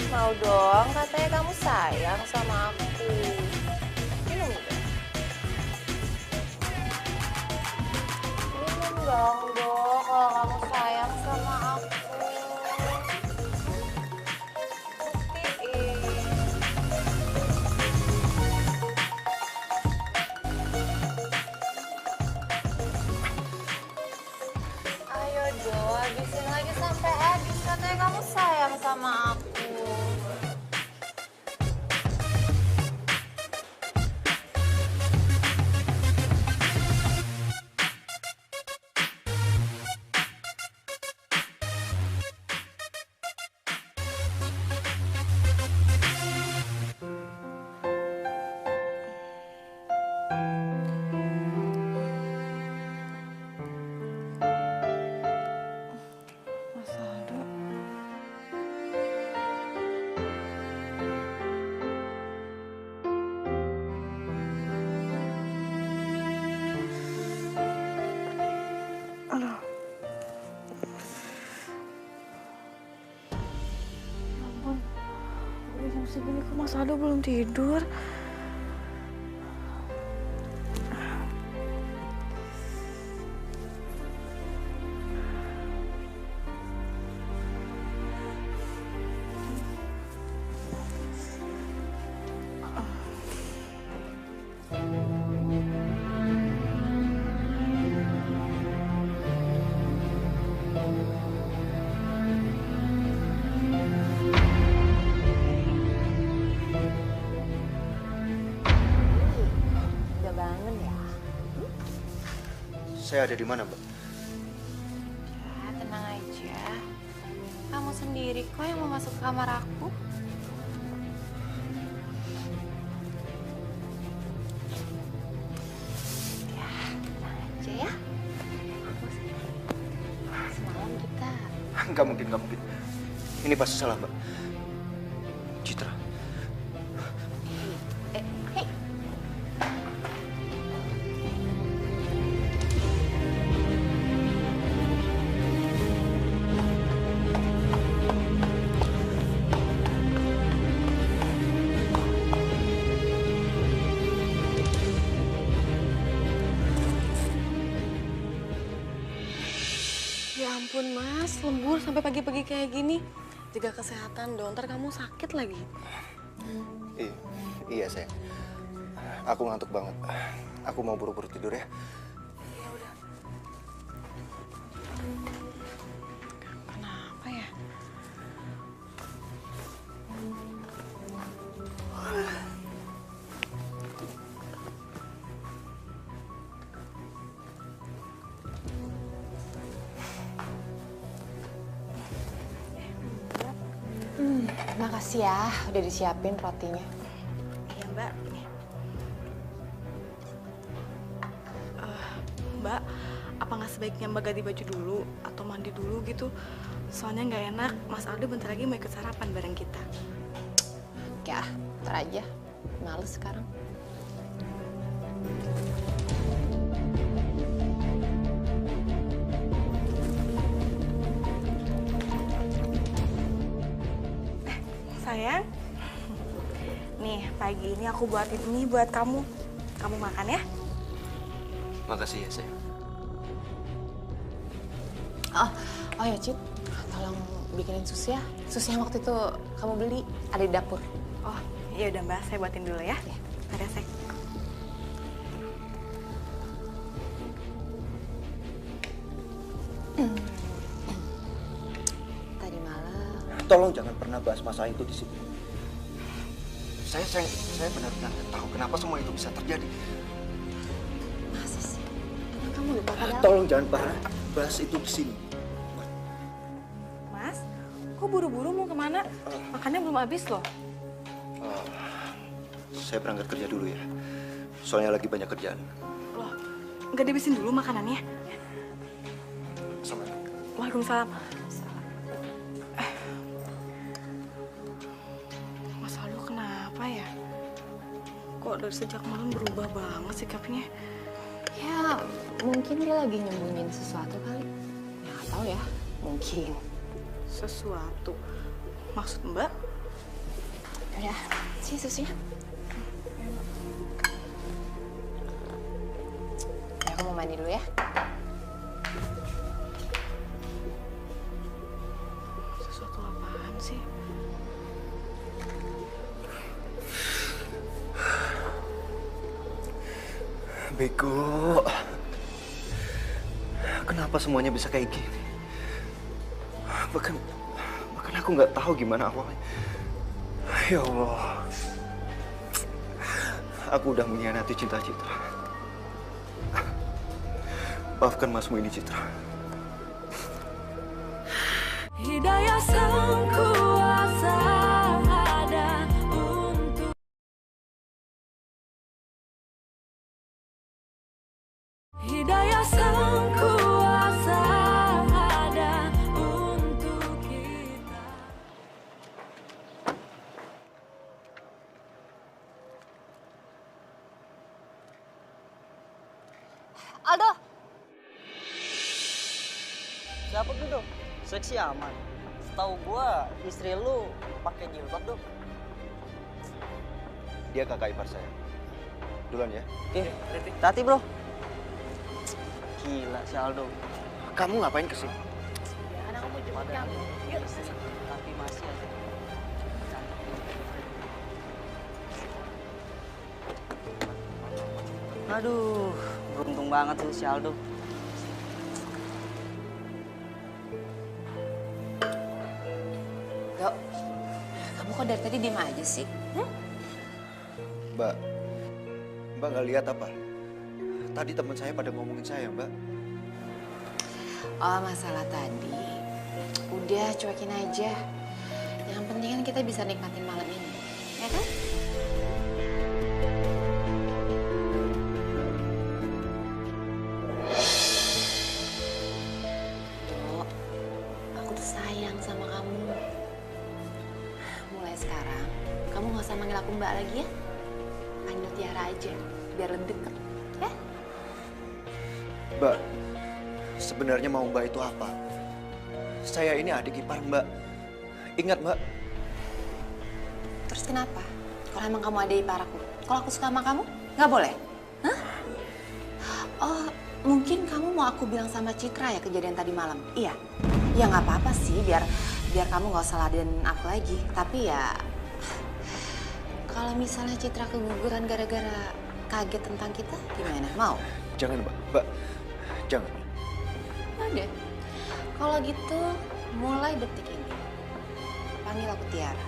mau dong, katanya kamu sayang sama aku. Minum dong. Minum dong, Do, kalau kamu sayang sama aku. Buktiin. Ayo Do, habisin lagi sampai habis. Katanya kamu sayang sama aku. Mas Aldo. Mas Aldo belum tidur. Udah bangun ya? Saya ada di mana, Mbak? Ya, tenang aja. Kamu sendiri kok yang mau masuk ke kamar aku. Ya, tenang aja ya. Semalam kita... Nggak mungkin, nggak mungkin. Ini pasti salah, Mbak. Citra. Hei, Ya ampun Mas, lembur sampai pagi-pagi kayak gini. Jaga kesehatan dong, ntar kamu sakit lagi. Iya, sayang. Aku ngantuk banget. Aku mau buru-buru tidur ya. Kenapa ya? makasih ya udah disiapin rotinya. Iya Mbak. Mbak, apa nggak sebaiknya Mbak ganti baju dulu atau mandi dulu gitu? Soalnya nggak enak, Mas Aldo bentar lagi mau ikut sarapan bareng kita. Ya, ntar aja. Males sekarang. Sayang, nih pagi ini aku buatin ini buat kamu. Kamu makan ya? Makasih ya, sayang. Oh ya, Cid. Tolong bikinin sus ya. Sus yang waktu itu kamu beli ada di dapur. Oh, iya udah Mbak, saya buatin dulu ya. Ya. Ada sek. Tadi malam. Tolong jangan pernah bahas masalah itu di sini. Saya benar-benar nggak tahu kenapa semua itu bisa terjadi. Masa sih? Emang kamu lupa padahal? Tolong jangan pernah bahas itu di sini. Mas, kok buru-buru mau kemana? Makannya belum habis loh. Saya berangkat kerja dulu ya. Soalnya lagi banyak kerjaan. Loh, nggak dihabisin dulu makanannya? Sama. Waalaikumsalam. Mas Aldo kenapa ya? Kok dari sejak malam berubah banget sikapnya? Ya, mungkin dia lagi nyembunyiin sesuatu kali. Ya, nggak tahu ya. Mungkin. Sesuatu. Maksud Mbak? Udah, sih susunya. Ya, aku mau mandi dulu ya. Sesuatu apaan sih? Bego. Kenapa semuanya bisa kayak gini? Bahkan aku nggak tahu gimana awalnya. Ya Allah. Aku udah mengkhianati cinta Citra. Maafkan masmu ini, Citra. Hidayah sang kuasa ada untuk Hidayah sang kuasa ada untuk kita. Aldo, Siapa tuh dong? Seksi aman. Setahu gua istri lu pakai jilbab dong. Dia kakak ipar saya. Duluan ya. Tati bro. Gila si Aldo. Kamu ngapain kesini? Karena aku mau jemput kamu. Yuk. Tapi masih aja. Aduh, beruntung banget tuh si Aldo. Dok, kamu kok dari tadi diem aja sih? Mbak, Mbak nggak lihat apa? Tadi teman saya pada ngomongin saya, Mbak. Oh, masalah tadi. Udah, cuekin aja. Yang penting kan kita bisa nikmatin malam ini. Ya kan? Dok, aku tuh sayang sama kamu. Mulai sekarang, kamu gak usah manggil aku Mbak lagi ya. Panggil Tiara aja, biar lebih deket. Ya? Mbak, sebenarnya mau Mbak itu apa? Saya ini adik ipar Mbak. Ingat Mbak, Terus kenapa? Kalau emang kamu ada ipar aku, kalau aku suka sama kamu, nggak boleh? Hah? Oh, mungkin kamu mau aku bilang sama Citra ya kejadian tadi malam? Iya? Ya nggak apa-apa sih, biar kamu nggak usah ladenin aku lagi. Tapi ya, kalau misalnya Citra keguguran gara-gara kaget tentang kita, gimana? Mau? jangan Mbak. Mbak, jangan. Udah. Kalau gitu, mulai detik ini, panggil aku Tiara.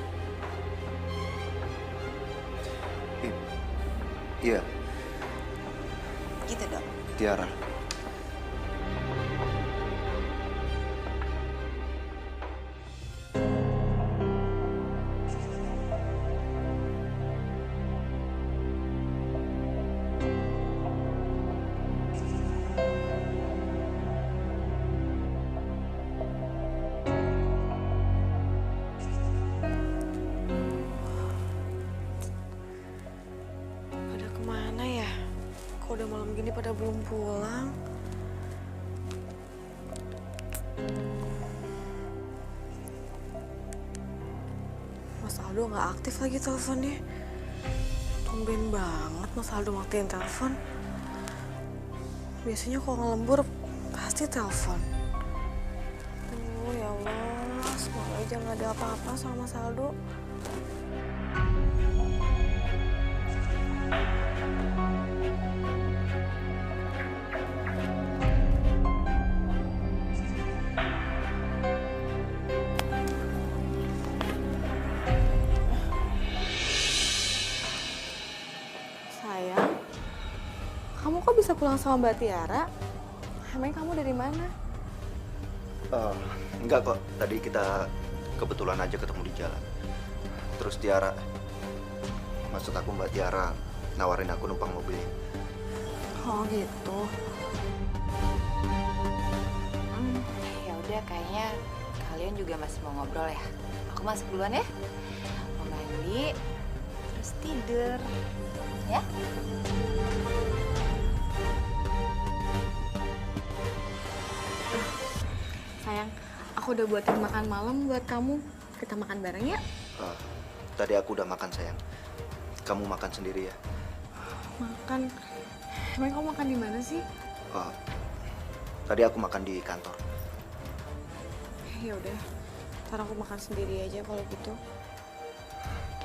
Iya, Gitu dong. Tiara. Pada kemana ya? Kok udah malam gini pada belum pulang? Mas Aldo nggak aktif lagi teleponnya. Tumben banget Mas Aldo matiin telepon. Biasanya kalau ngelembur pasti telepon. Oh ya Allah, semoga aja nggak ada apa-apa sama Mas Aldo. Sayang, kamu kok bisa pulang sama Mbak Tiara? Emang kamu dari mana? Enggak kok, tadi kita kebetulan aja ketemu di jalan. Terus Tiara, maksud aku Mbak Tiara nawarin aku numpang mobilnya. Oh gitu. Ya udah, kayaknya kalian juga masih mau ngobrol ya. Aku masuk duluan ya. Mau mandi, terus tidur. Ya? Sayang, aku udah buatin makan malam buat kamu. Kita makan bareng ya? Tadi aku udah makan sayang. Kamu makan sendiri ya? Makan. Emang kamu makan di mana sih? Tadi aku makan di kantor. Ya udah, ntar aku makan sendiri aja kalau gitu.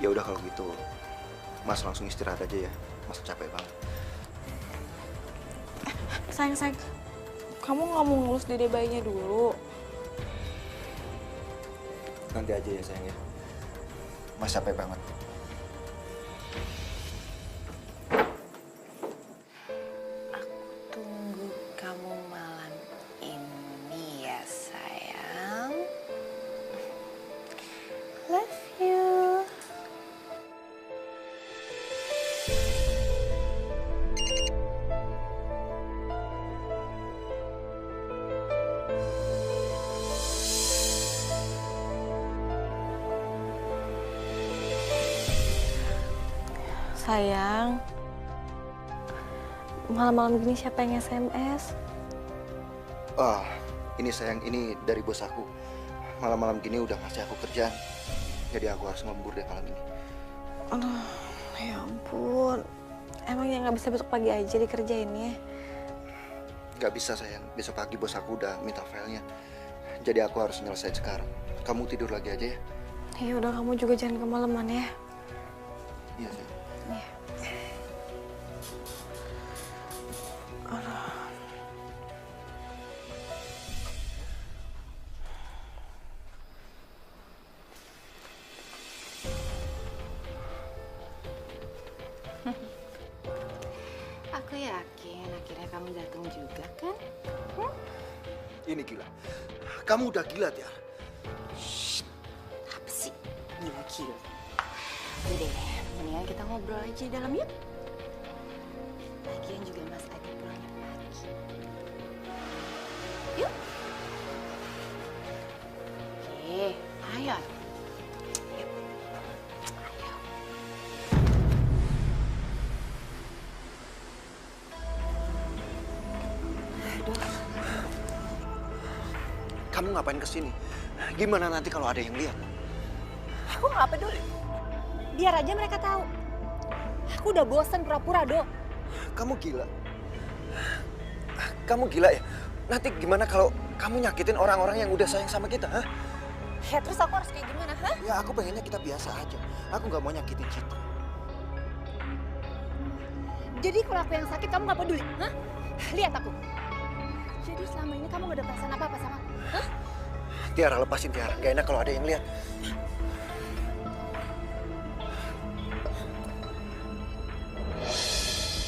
Ya udah kalau gitu, Mas langsung istirahat aja ya. Mas capek banget. Sayang, kamu nggak mau ngurus dede bayinya dulu? Nanti aja ya sayang ya. Mas capek banget. Tunggu kamu malam ini ya, sayang. Love you. Sayang, malam-malam gini siapa yang SMS? Ini sayang, ini dari bos aku. Malam-malam gini udah ngasih aku kerjaan. Jadi aku harus ngembur deh malam ini. Aduh, Ya ampun, emangnya nggak bisa besok pagi aja dikerjainnya? Gak bisa sayang, besok pagi bos aku udah minta filenya. Jadi aku harus nyelesain sekarang. Kamu tidur lagi aja ya? Ya udah, kamu juga jangan kemalaman ya. Iya sayang. Iya. Aduh. Aku yakin akhirnya kamu datang juga kan? Ini gila. Kamu udah gila, Tiara. Apa sih? Gila-gila. Udah deh, mendingan kita ngobrol aja di dalam yuk. Lagian juga Mas Adi pulangnya pagi. Yuk. Oke, ayo. Yuk. Ayo. Aduh. Kamu ngapain kesini? Gimana nanti kalau ada yang lihat? Aku nggak peduli. Biar aja mereka tahu. Aku udah bosen pura-pura, Do. Kamu gila. Kamu gila ya? Nanti gimana kalau kamu nyakitin orang-orang yang udah sayang sama kita, hah? Ya terus aku harus kayak gimana, hah? Ya aku pengennya kita biasa aja. Aku nggak mau nyakitin Citra. Jadi kalau aku yang sakit kamu nggak peduli, hah? Lihat aku. Jadi selama ini kamu gak ada perasaan apa-apa sama aku, hah? Tiara, lepasin Tiara. Gak enak kalau ada yang lihat.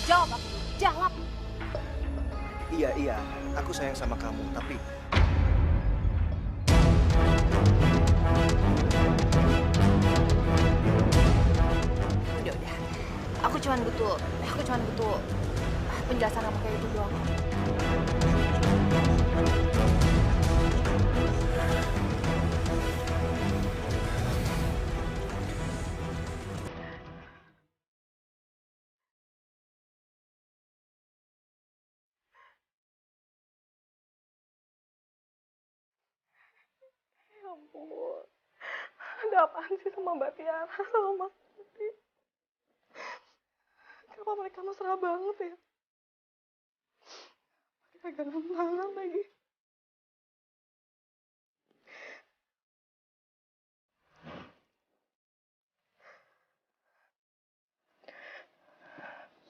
Jawab aku, jawab. Iya, aku sayang sama kamu, tapi Udah. Aku cuma butuh penjelasan apa kayak itu doang. Ya ampun, ada apaan sih sama Mbak Tiara sama Mas Adi? Kenapa mereka mesra banget ya? Pegangan tangan lagi.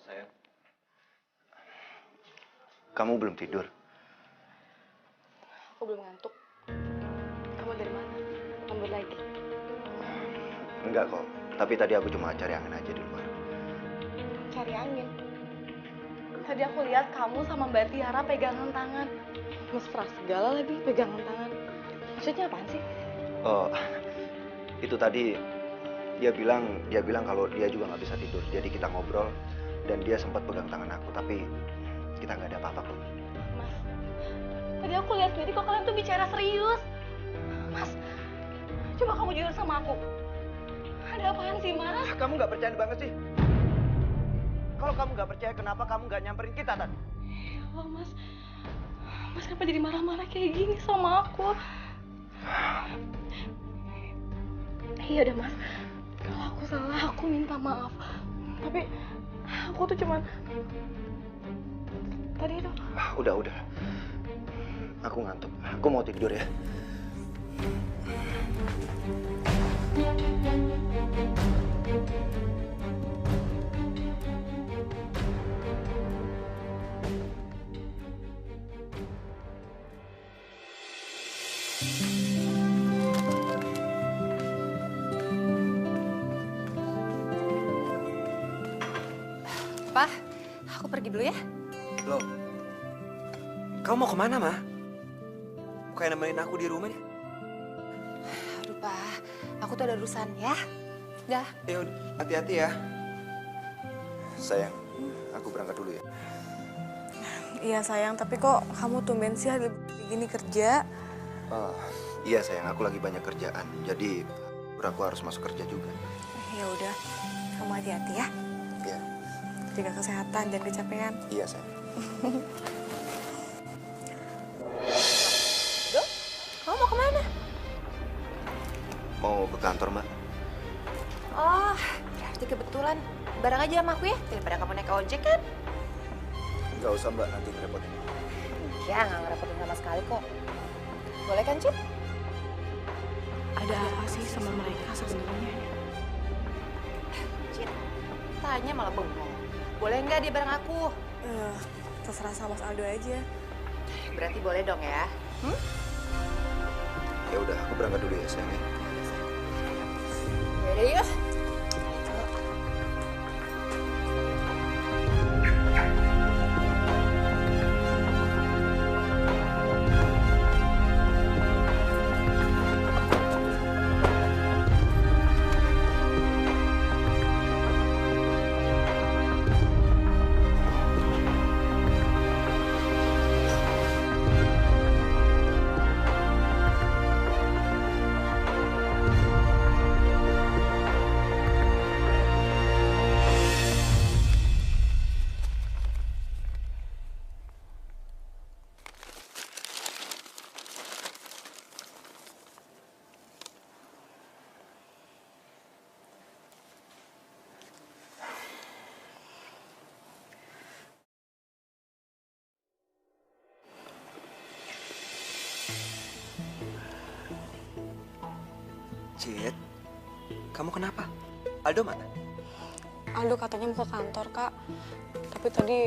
sayang, kamu belum tidur. Aku belum ngantuk. Kamu dari mana? Lembur lagi. Enggak kok, tapi tadi aku cuma cari angin aja di luar. Cari angin. Tadi aku lihat kamu sama Mbak Tiara pegangan tangan. Mesra segala lagi pegangan tangan. Maksudnya apaan sih? Oh, itu tadi dia bilang kalau dia juga nggak bisa tidur. Jadi kita ngobrol dan dia sempat pegang tangan aku, tapi kita nggak ada apa-apa kok. Mas, tadi aku lihat sendiri kok kalian tuh bicara serius. Mas, coba kamu jujur sama aku. Ada apaan sih, Mas? Kamu nggak percaya banget sih? Kalau kamu nggak percaya, kenapa kamu nggak nyamperin kita tadi? Ya Allah, Mas. Mas kenapa jadi marah-marah kayak gini sama aku? Iya udah, Mas. Kalau aku salah, aku minta maaf. Tapi aku tuh cuman tadi itu. Udah. Aku ngantuk. Aku mau tidur ya. Pak, aku pergi dulu ya. Loh, kamu mau kemana, Ma? Bukannya nemenin aku di rumah nih? Aduh, Pak, aku tuh ada urusan ya. Dah. Ya udah, hati-hati ya. Sayang, aku berangkat dulu ya. Iya sayang, tapi kok kamu tumben sih lagi gini kerja? Iya sayang, aku lagi banyak kerjaan. Jadi aku harus masuk kerja juga. Ya udah, kamu hati-hati ya. Iya. Jaga kesehatan, jangan kecapean. Iya sayang. Dok, kamu mau kemana? Mau ke kantor, Mbak? Oh, berarti kebetulan bareng aja sama aku ya, daripada kamu naik ojek kan. Nggak usah mbak, nanti ngerepotin. Ya, nggak ngerepotin sama sekali kok. Boleh kan, Cip? Ada apa sih sama mereka sebenarnya? Cip, tanya malah bengong. Boleh nggak dia bareng aku? Terserah sama Mas Aldo aja. Berarti boleh dong ya? Ya udah, aku berangkat dulu ya sayang. Yaudah yuk. Cid, kamu kenapa? Aldo mana? Aldo katanya mau ke kantor, Kak. Tapi tadi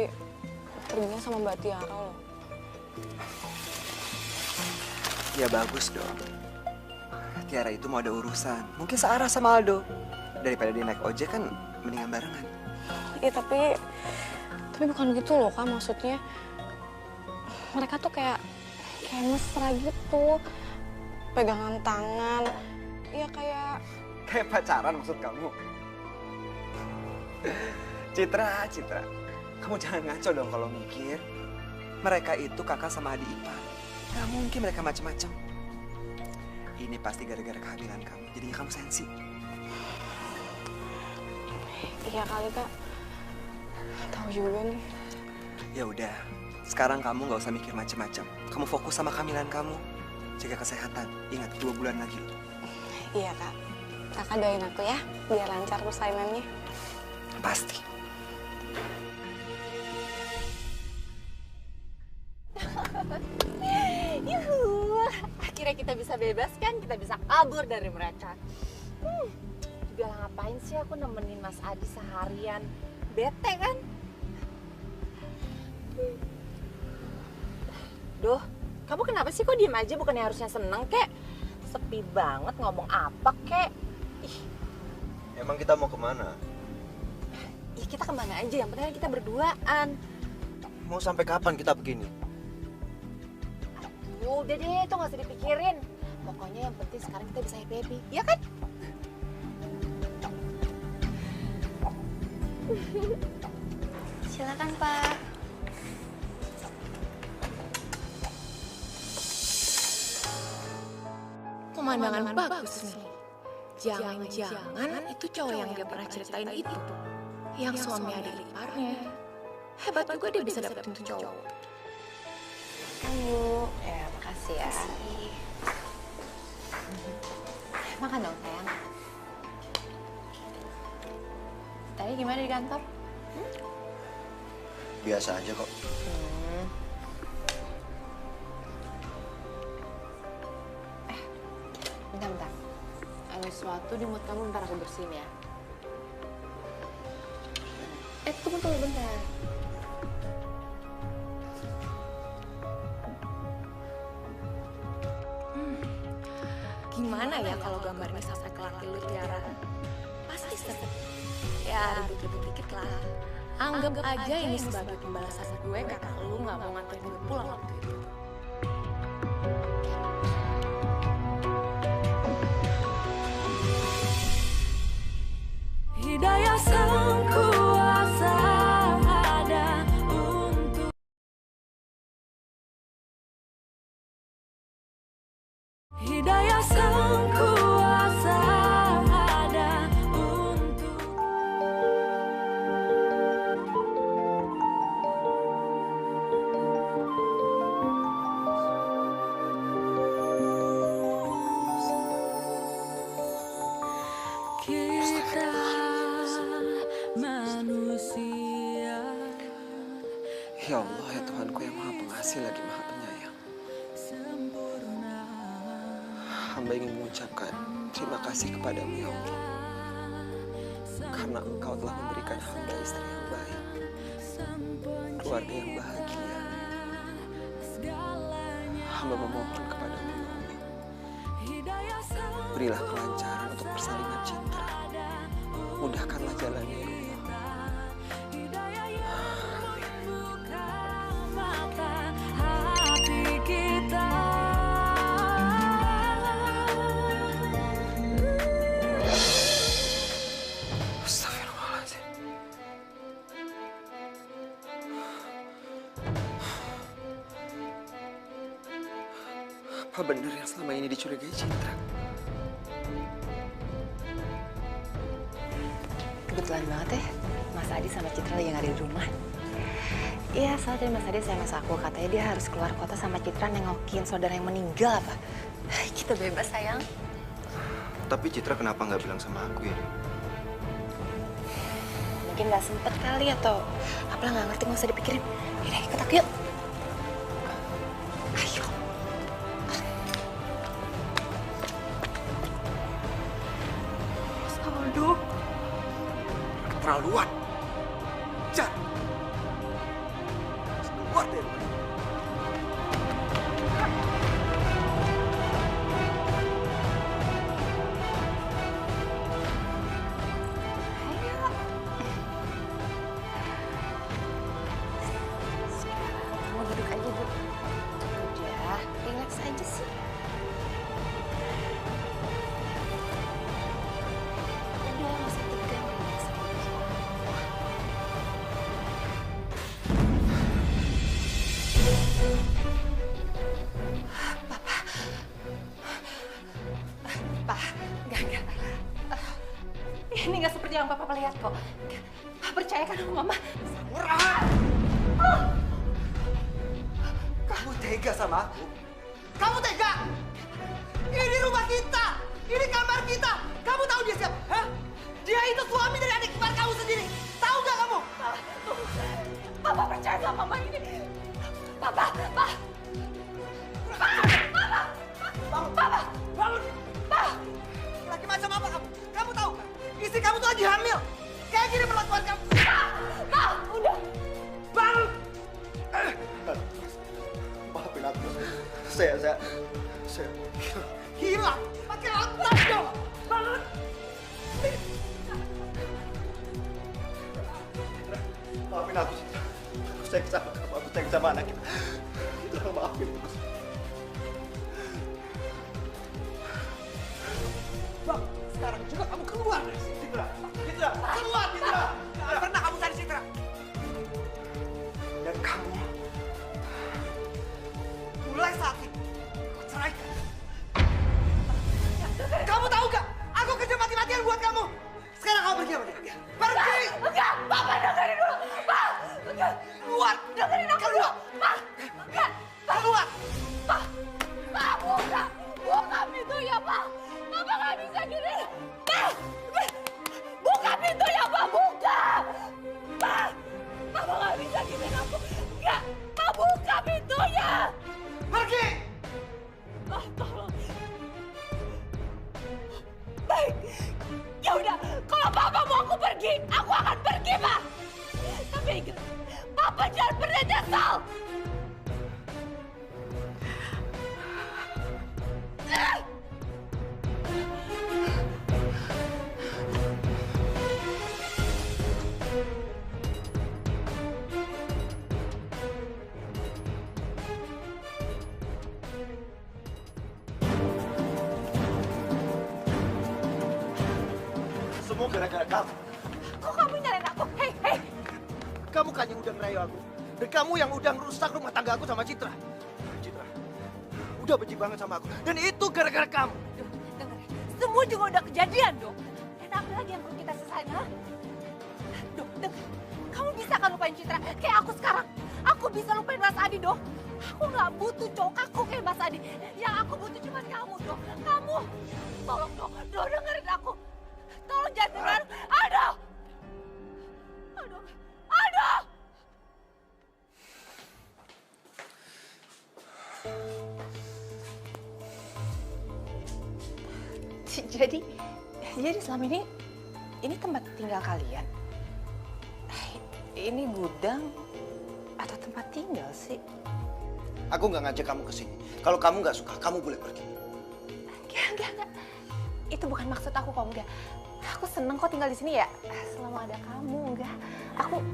perginya sama Mbak Tiara loh. Ya bagus dong. Tiara itu mau ada urusan. Mungkin searah sama Aldo. Daripada dia naik ojek kan mendingan barengan. Iya, tapi bukan gitu loh, Kak, maksudnya. Mereka tuh kayak mesra gitu. Pegangan tangan. Iya, Kayak pacaran maksud kamu? Citra. Kamu jangan ngaco dong kalau mikir. Mereka itu kakak sama adik ipar. Gak mungkin mereka macem-macem. Ini pasti gara-gara kehamilan kamu. Jadinya kamu sensi. Iya kali, Kak. Tahu juga nih. Ya udah, sekarang kamu nggak usah mikir macem-macem. Kamu fokus sama kehamilan kamu. Jaga kesehatan. Ingat 2 bulan lagi. Iya, Kak. Kakak doain aku ya, biar lancar persaingannya. Pasti. Yuhu, akhirnya kita bisa bebas kan? Kita bisa kabur dari mereka. Juga ngapain sih aku nemenin Mas Adi seharian? Bete kan? Duh, kamu kenapa sih kok diem aja? Bukannya harusnya seneng kek? Sepi banget, ngomong apa kek? Ih, Emang kita mau kemana? ya kita kemana aja? Yang penting kita berduaan. Mau sampai kapan kita begini? Udah deh, itu gak usah dipikirin. Pokoknya yang penting sekarang kita bisa happy, ya kan? Silakan, Pak. Pemandangan bagus nih. Jangan-jangan itu cowok yang dia pernah ceritain itu. Yang suami adik iparnya. Hebat juga dia bisa dapetin tuh cowok. Ayo. Ya, makasih ya. Makan dong, sayang. Tadi gimana di kantor? Biasa aja kok. Bentar. Ada sesuatu di mulut kamu, ntar aku bersihin ya. Tunggu bentar. Gimana ya kalau gambar ini sampai ke laki lu, Tiara? Pasti seru. Ya, ribut-ribut dikit lah. Anggap aja ini sebagai pembalasan gue karena lu gak mau nganterin gue pulang waktu itu. Hidayah sang kuasa ada untuk Hidayah sang kuasa ada untuk kita kasih lagi Maha Penyayang. Hamba ingin mengucapkan terima kasih kepadamu ya Allah. Karena Engkau telah memberikan hamba istri yang baik, keluarga yang bahagia. Hamba memohon kepadamu ya Allah. Berilah kelancaran untuk persalinan Citra. Mudahkanlah jalannya ya Allah. Apa benar yang selama ini dicurigai Citra? Kebetulan banget ya, Mas Adi sama Citra lagi nggak ada di rumah. Iya, soalnya tadi Mas Adi SMS aku, katanya dia harus keluar kota sama Citra nengokin saudara yang meninggal apa. Kita bebas sayang. Tapi Citra kenapa nggak bilang sama aku ya? Mungkin nggak sempet kali atau apalah nggak ngerti, nggak usah dipikirin. Yaudah, ikut aku yuk. Ayo. Saldo. Keterlaluan. Jangan. Keluar dari rumah. Kamu duduk aja dulu. Udah, relax aja sih. Udah, nggak usah tegang, relax aja. Pak, enggak. Ini nggak seperti yang Papa lihat kok. Percayakan sama Mama. Murah! Kamu tega sama aku? Kamu tega? Ini rumah kita! Ini kamar kita! Kamu tahu dia siapa? Hah? Dia itu suami dari adik ipar kamu sendiri! Tahu nggak kamu? Papa percaya sama Mama ini. Papa. Bangun! Lagi macam apa kamu? Kamu tahu nggak? Istri kamu tuh lagi hamil! Kayak gini perlakuan kamu! Udah. Bangun! Maafin aku. Saya Gila! Pakai otak dong! Bangun! maafin aku Citra. Aku sayang sama kamu, aku sayang sama anak kita. Citra, maafin aku. Bang, sekarang juga kamu keluar dari sini. Citra! Keluar, Citra! Nggak pernah kamu cari Citra. Dan kamu, mulai saat ini, aku ceraikan. Kamu tahu gak? Aku kerja mati-matian buat kamu. Sekarang kamu pergi sama dia. Pergi! Enggak, Papa dengerin dulu. Pak, enggak. Keluar! Dengerin aku dulu. Pak, enggak. Keluar! Pak, buka pintunya, Pak. Papa nggak bisa gini. Pak, buka pintunya, Pak, buka. Pak, Papa nggak bisa gini aku. Enggak, Pak, buka pintunya. Pergi! Pak, tolong. Baik, ya udah. Kalau Papa mau aku pergi, aku akan pergi, Pak. Tapi ingat, Papa jangan pernah nyesal. Semua gara-gara kamu. Kok kamu nyalain aku? Hei. Kamu kan yang udah ngerayu aku. Dan kamu yang udah ngerusak rumah tangga aku sama Citra. Citra, udah benci banget sama aku. Dan itu gara-gara kamu. Dengar, semua juga udah kejadian dong. Dan apa lagi yang perlu kita selesain, ha? Dok, dengar. Kamu bisa kan lupain Citra kayak aku sekarang? Aku bisa lupain Mas Adi, dong. Aku nggak butuh cowok kaku kayak Mas Adi. Yang aku butuh cuma kamu, dong. Kamu. Tolong, dong. Dok, dengerin aku. Tolong jangan dengar. Aduh. Jadi selama ini tempat tinggal kalian? Ini gudang atau tempat tinggal sih? Aku nggak ngajak kamu ke sini. Kalau kamu nggak suka, kamu boleh pergi. Enggak. Itu bukan maksud aku kok, enggak. Aku seneng kok tinggal di sini ya. Selama ada kamu, enggak.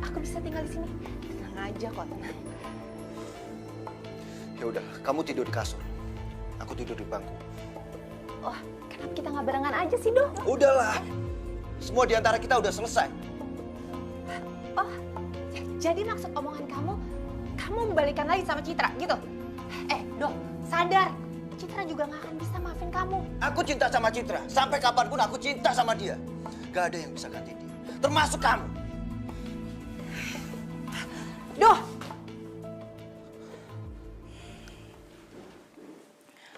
Aku bisa tinggal di sini. Tenang aja kok, tenang. Ya udah, kamu tidur di kasur. Aku tidur di bangku. Wah, kenapa kita nggak barengan aja sih, Doh? Udahlah. Semua di antara kita udah selesai. Oh, jadi maksud omongan kamu membalikan lagi sama Citra, gitu? Doh, sadar. Citra juga nggak akan bisa maafin kamu. Aku cinta sama Citra. Sampai kapanpun aku cinta sama dia. Gak ada yang bisa ganti dia. Termasuk kamu. Doh!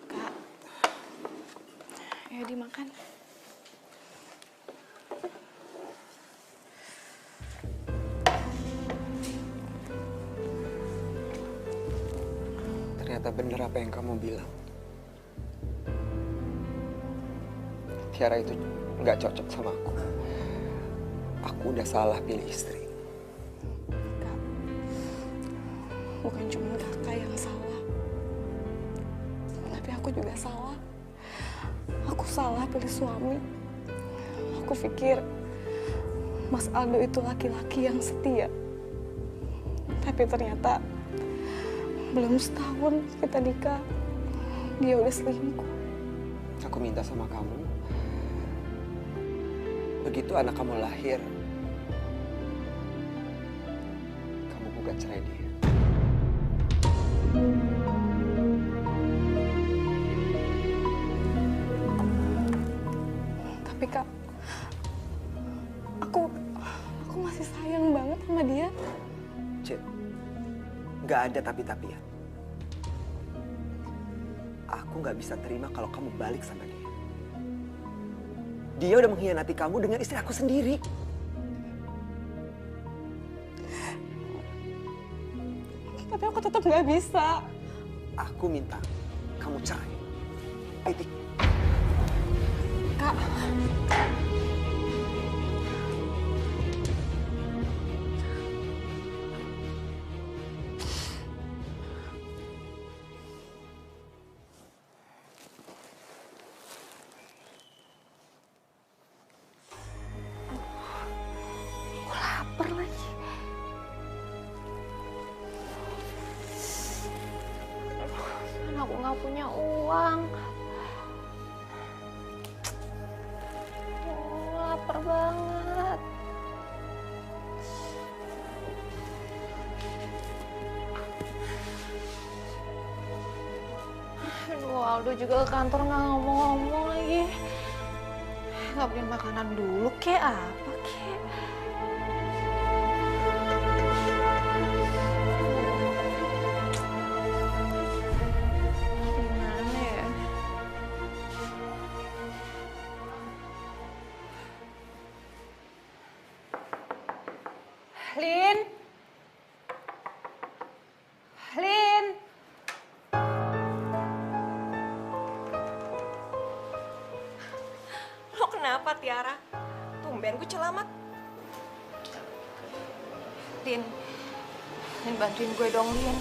Kak, ayo dimakan. Ternyata bener apa yang kamu bilang. Tiara itu nggak cocok sama aku. Aku udah salah pilih istri. Kak, bukan cuma kakak yang salah. Tapi aku juga salah. Aku salah pilih suami. Aku pikir Mas Aldo itu laki-laki yang setia. Tapi ternyata belum setahun kita nikah, dia udah selingkuh. Aku minta sama kamu, begitu anak kamu lahir, kamu gugat cerai dia. Tapi Kak, aku masih sayang banget sama dia. Cid, nggak ada tapi-tapian. Aku nggak bisa terima kalau kamu balik sama dia. Dia udah mengkhianati kamu dengan istri aku sendiri. Tapi aku tetap nggak bisa. Aku minta kamu cerai. Titik. Kak, Lapar lagi. Kan aku nggak punya uang. Lapar banget. Aduh, Aldo juga ke kantor nggak ngomong-ngomong lagi. Nggak beliin makanan dulu, kek apa, kek? Gimana ya? Lin? Lin? Lo kenapa, Tiara? Tumben gue celamat. Lin bantuin gue dong, Lin.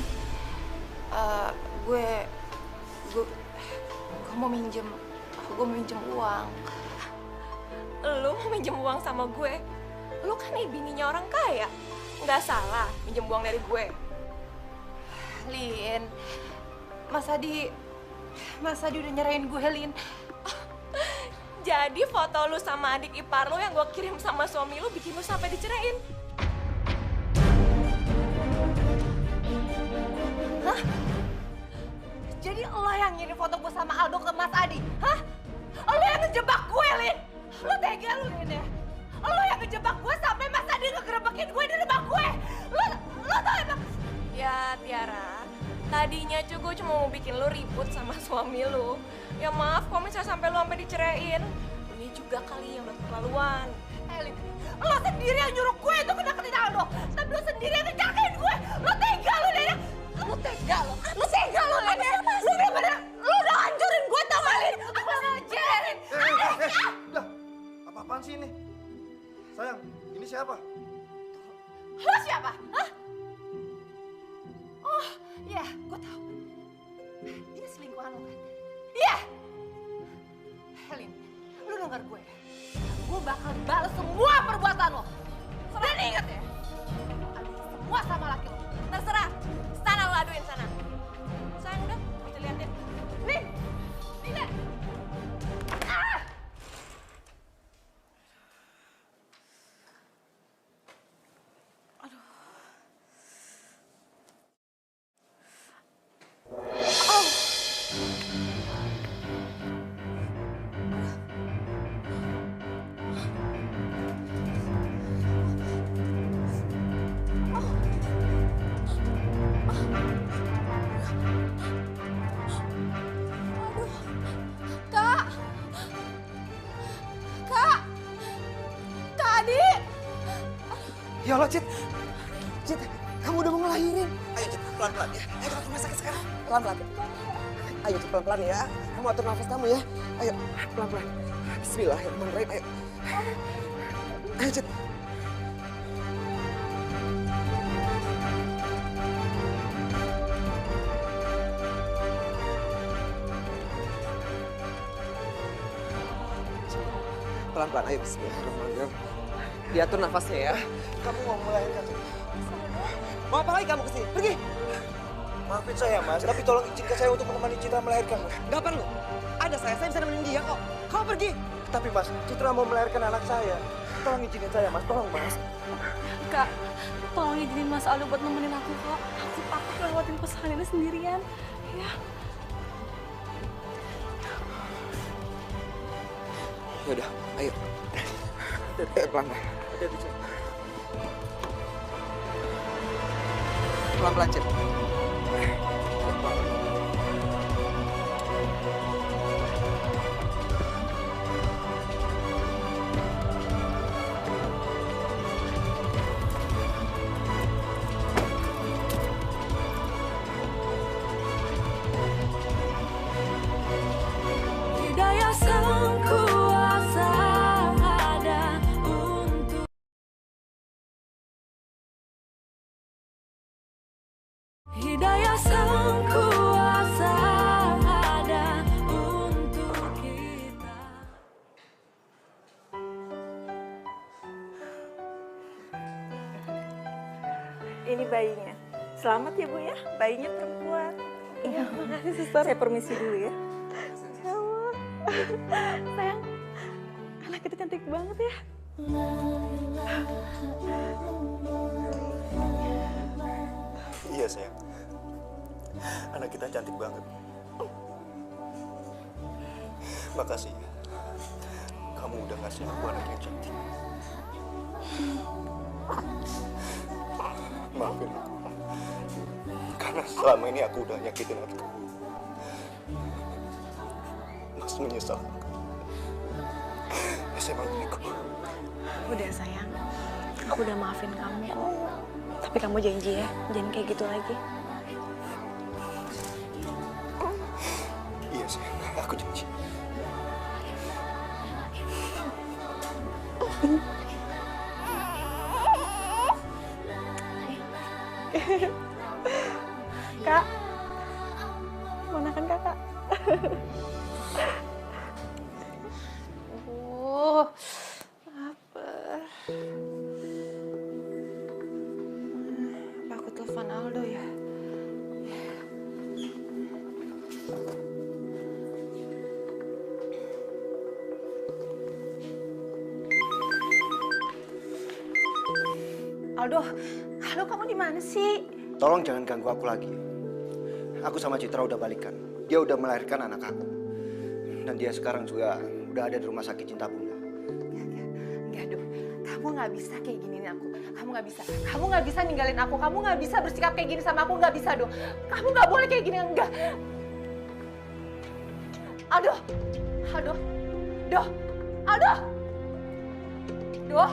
Gue mau minjem uang. Lo mau minjem uang sama gue? Lo kan bininya orang kaya. Nggak salah minjem uang dari gue. Lin, Mas Adi udah nyerahin gue, Lin. Jadi foto lu sama adik ipar lu yang gue kirim sama suami lu bikin lu sampai diceraiin. Hah? Jadi lo yang ngirim foto gue sama Aldo ke Mas Adi? Hah? Lo yang ngejebak gue, Lin? Lo tega lu, Lin, ya? Lo yang ngejebak gue sampai Mas Adi ngegerebekin gue di rumah gue. Lo tau emang? Ya Tiara, tadinya gue cuma mau bikin lu ribut sama suami lu. Ya maaf kalau misalnya sampai lu sampai diceraiin. Ini juga kali yang udah keterlaluan. Lin, lo sendiri yang nyuruh gue untuk ngedeketin Aldo. Tapi lo sendiri yang ngejagain gue. Lo tega lo, Lin. Lo tega lo, Lin. Dia selingkuhan lo kan? Iya! Helin, lu denger gue ya. Gue bakal balas semua perbuatan lo. Dan ingat ya, aduin semua sama laki lo. Terserah, sana lo aduin sana. Sayang udah, kita liatin. Nih, deh. Ah! Kak! Kak! Kak Adi! Ya Allah, Cit. Cit, kamu udah mau ngelahirin. Ayo, Cit, pelan-pelan ya. Ayo kita ke rumah sakit sekarang. Pelan-pelan. Ayo, Cit, pelan-pelan ya. Kamu atur nafas kamu ya. Ayo, pelan-pelan. Bismillahirrahmanirrahim. Ayo. Ayo, Cit. Pelan-pelan, ayo. Bismillahirrahmanirrahim. Diatur nafasnya ya. Kamu mau melahirkan. Mau apa lagi kamu kesini? Pergi. Maafin saya, Mas. Tapi tolong izinkan saya untuk menemani Citra melahirkan, Mas. Gak perlu. Ada saya bisa nemenin dia kok. Kamu pergi. Tapi, Mas, Citra mau melahirkan anak saya. Tolong izinin saya, Mas. Tolong, Mas. Kak, tolong izinin Mas Aldo buat nemenin aku, Kak. Aku takut lewatin pesan ini sendirian. Ya. Yaudah, ayo. Pelan-pelan. Pelan-pelan, Cit. Hidayah sang kuasa ada untuk Hidayah sang kuasa ada untuk kita. Ini bayinya. Selamat ya Bu ya, bayinya perempuan. Iya, makasih suster. Saya permisi dulu ya. Sayang, anak itu cantik banget ya. Iya, sayang. Anak kita cantik banget. Makasih ya. Kamu udah ngasih aku anak yang cantik. Maafin aku. Karena selama ini aku udah nyakitin hati kamu. Mas menyesal. Assalamualaikum. Udah sayang, aku udah maafin kamu kok. Tapi kamu janji ya, jangan kayak gitu lagi. Iya, sayang. Aku janji. Kak, ponakan kakak. Lapar. Apa aku telepon Aldo ya? Aldo, halo kamu di mana sih? Tolong jangan ganggu aku lagi. Aku sama Citra udah balikan. Dia udah melahirkan anak aku. Dan dia sekarang juga udah ada di rumah sakit Cinta Bunda. Enggak, Do. Kamu nggak bisa kayak giniin aku. Kamu nggak bisa. Kamu nggak bisa ninggalin aku. Kamu nggak bisa bersikap kayak gini sama aku. Nggak bisa, Do. Kamu nggak boleh kayak gini. Enggak. Aldo. Aldo. Do. Aldo. Do.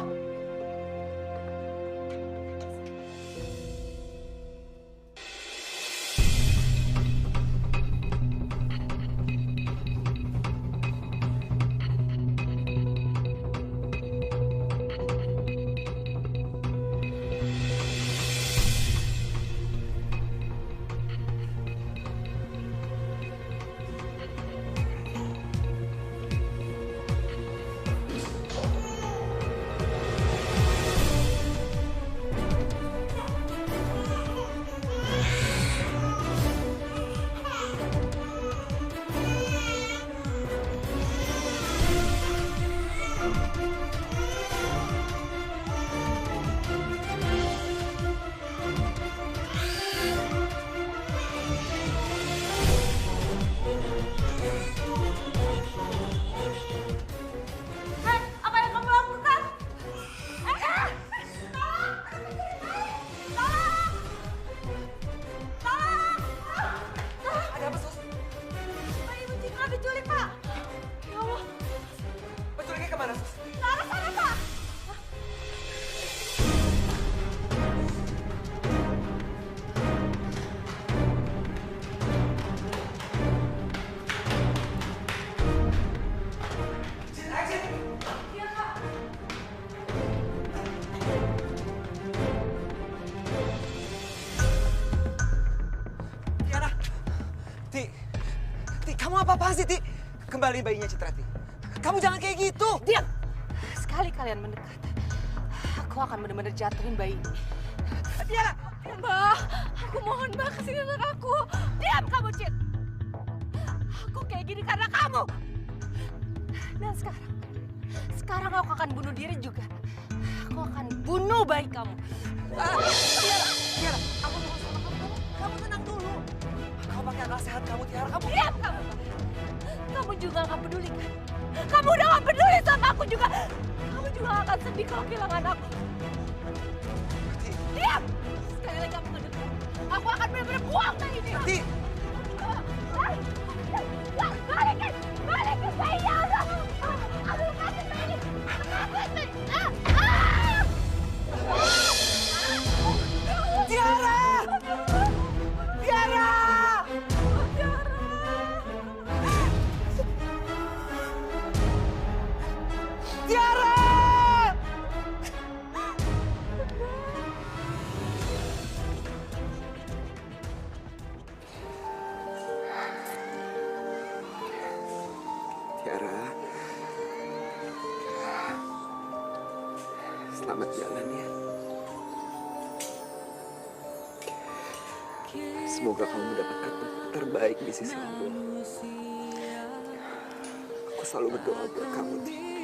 Ti, kamu apa-apaan sih, Ti? Kembali bayinya Citra, Ti. Kamu jangan kayak gitu. Diam! Sekali kalian mendekat, aku akan benar-benar jatuhin bayi ini. Tiara! Mbak, aku mohon Mbak, kasih anak aku. Diam kamu, Cit! Aku kayak gini karena kamu. Dan sekarang aku akan bunuh diri juga. Aku akan bunuh bayi kamu. Tiara, aku mohon sama kamu. Kamu tenang dulu. Kamu pakai akal sehat kamu, Tiara. Kamu Diam kamu! Kamu juga gak peduli kan? Kamu udah gak peduli sama aku juga. Kamu juga akan sedih kalau kehilangan aku. Diam! Sekali lagi kamu ngedekat, aku akan benar-benar buang bayi ini. Ti! Balikin! Balikin bayinya! Aku lepasin bayi! Lepasin! Tiara! Tiara! Tiara! Tiara. Selamat jalan ya. Semoga kamu mendapatkan tempat terbaik di sisi Allah. Aku selalu berdoa buat kamu, Ti.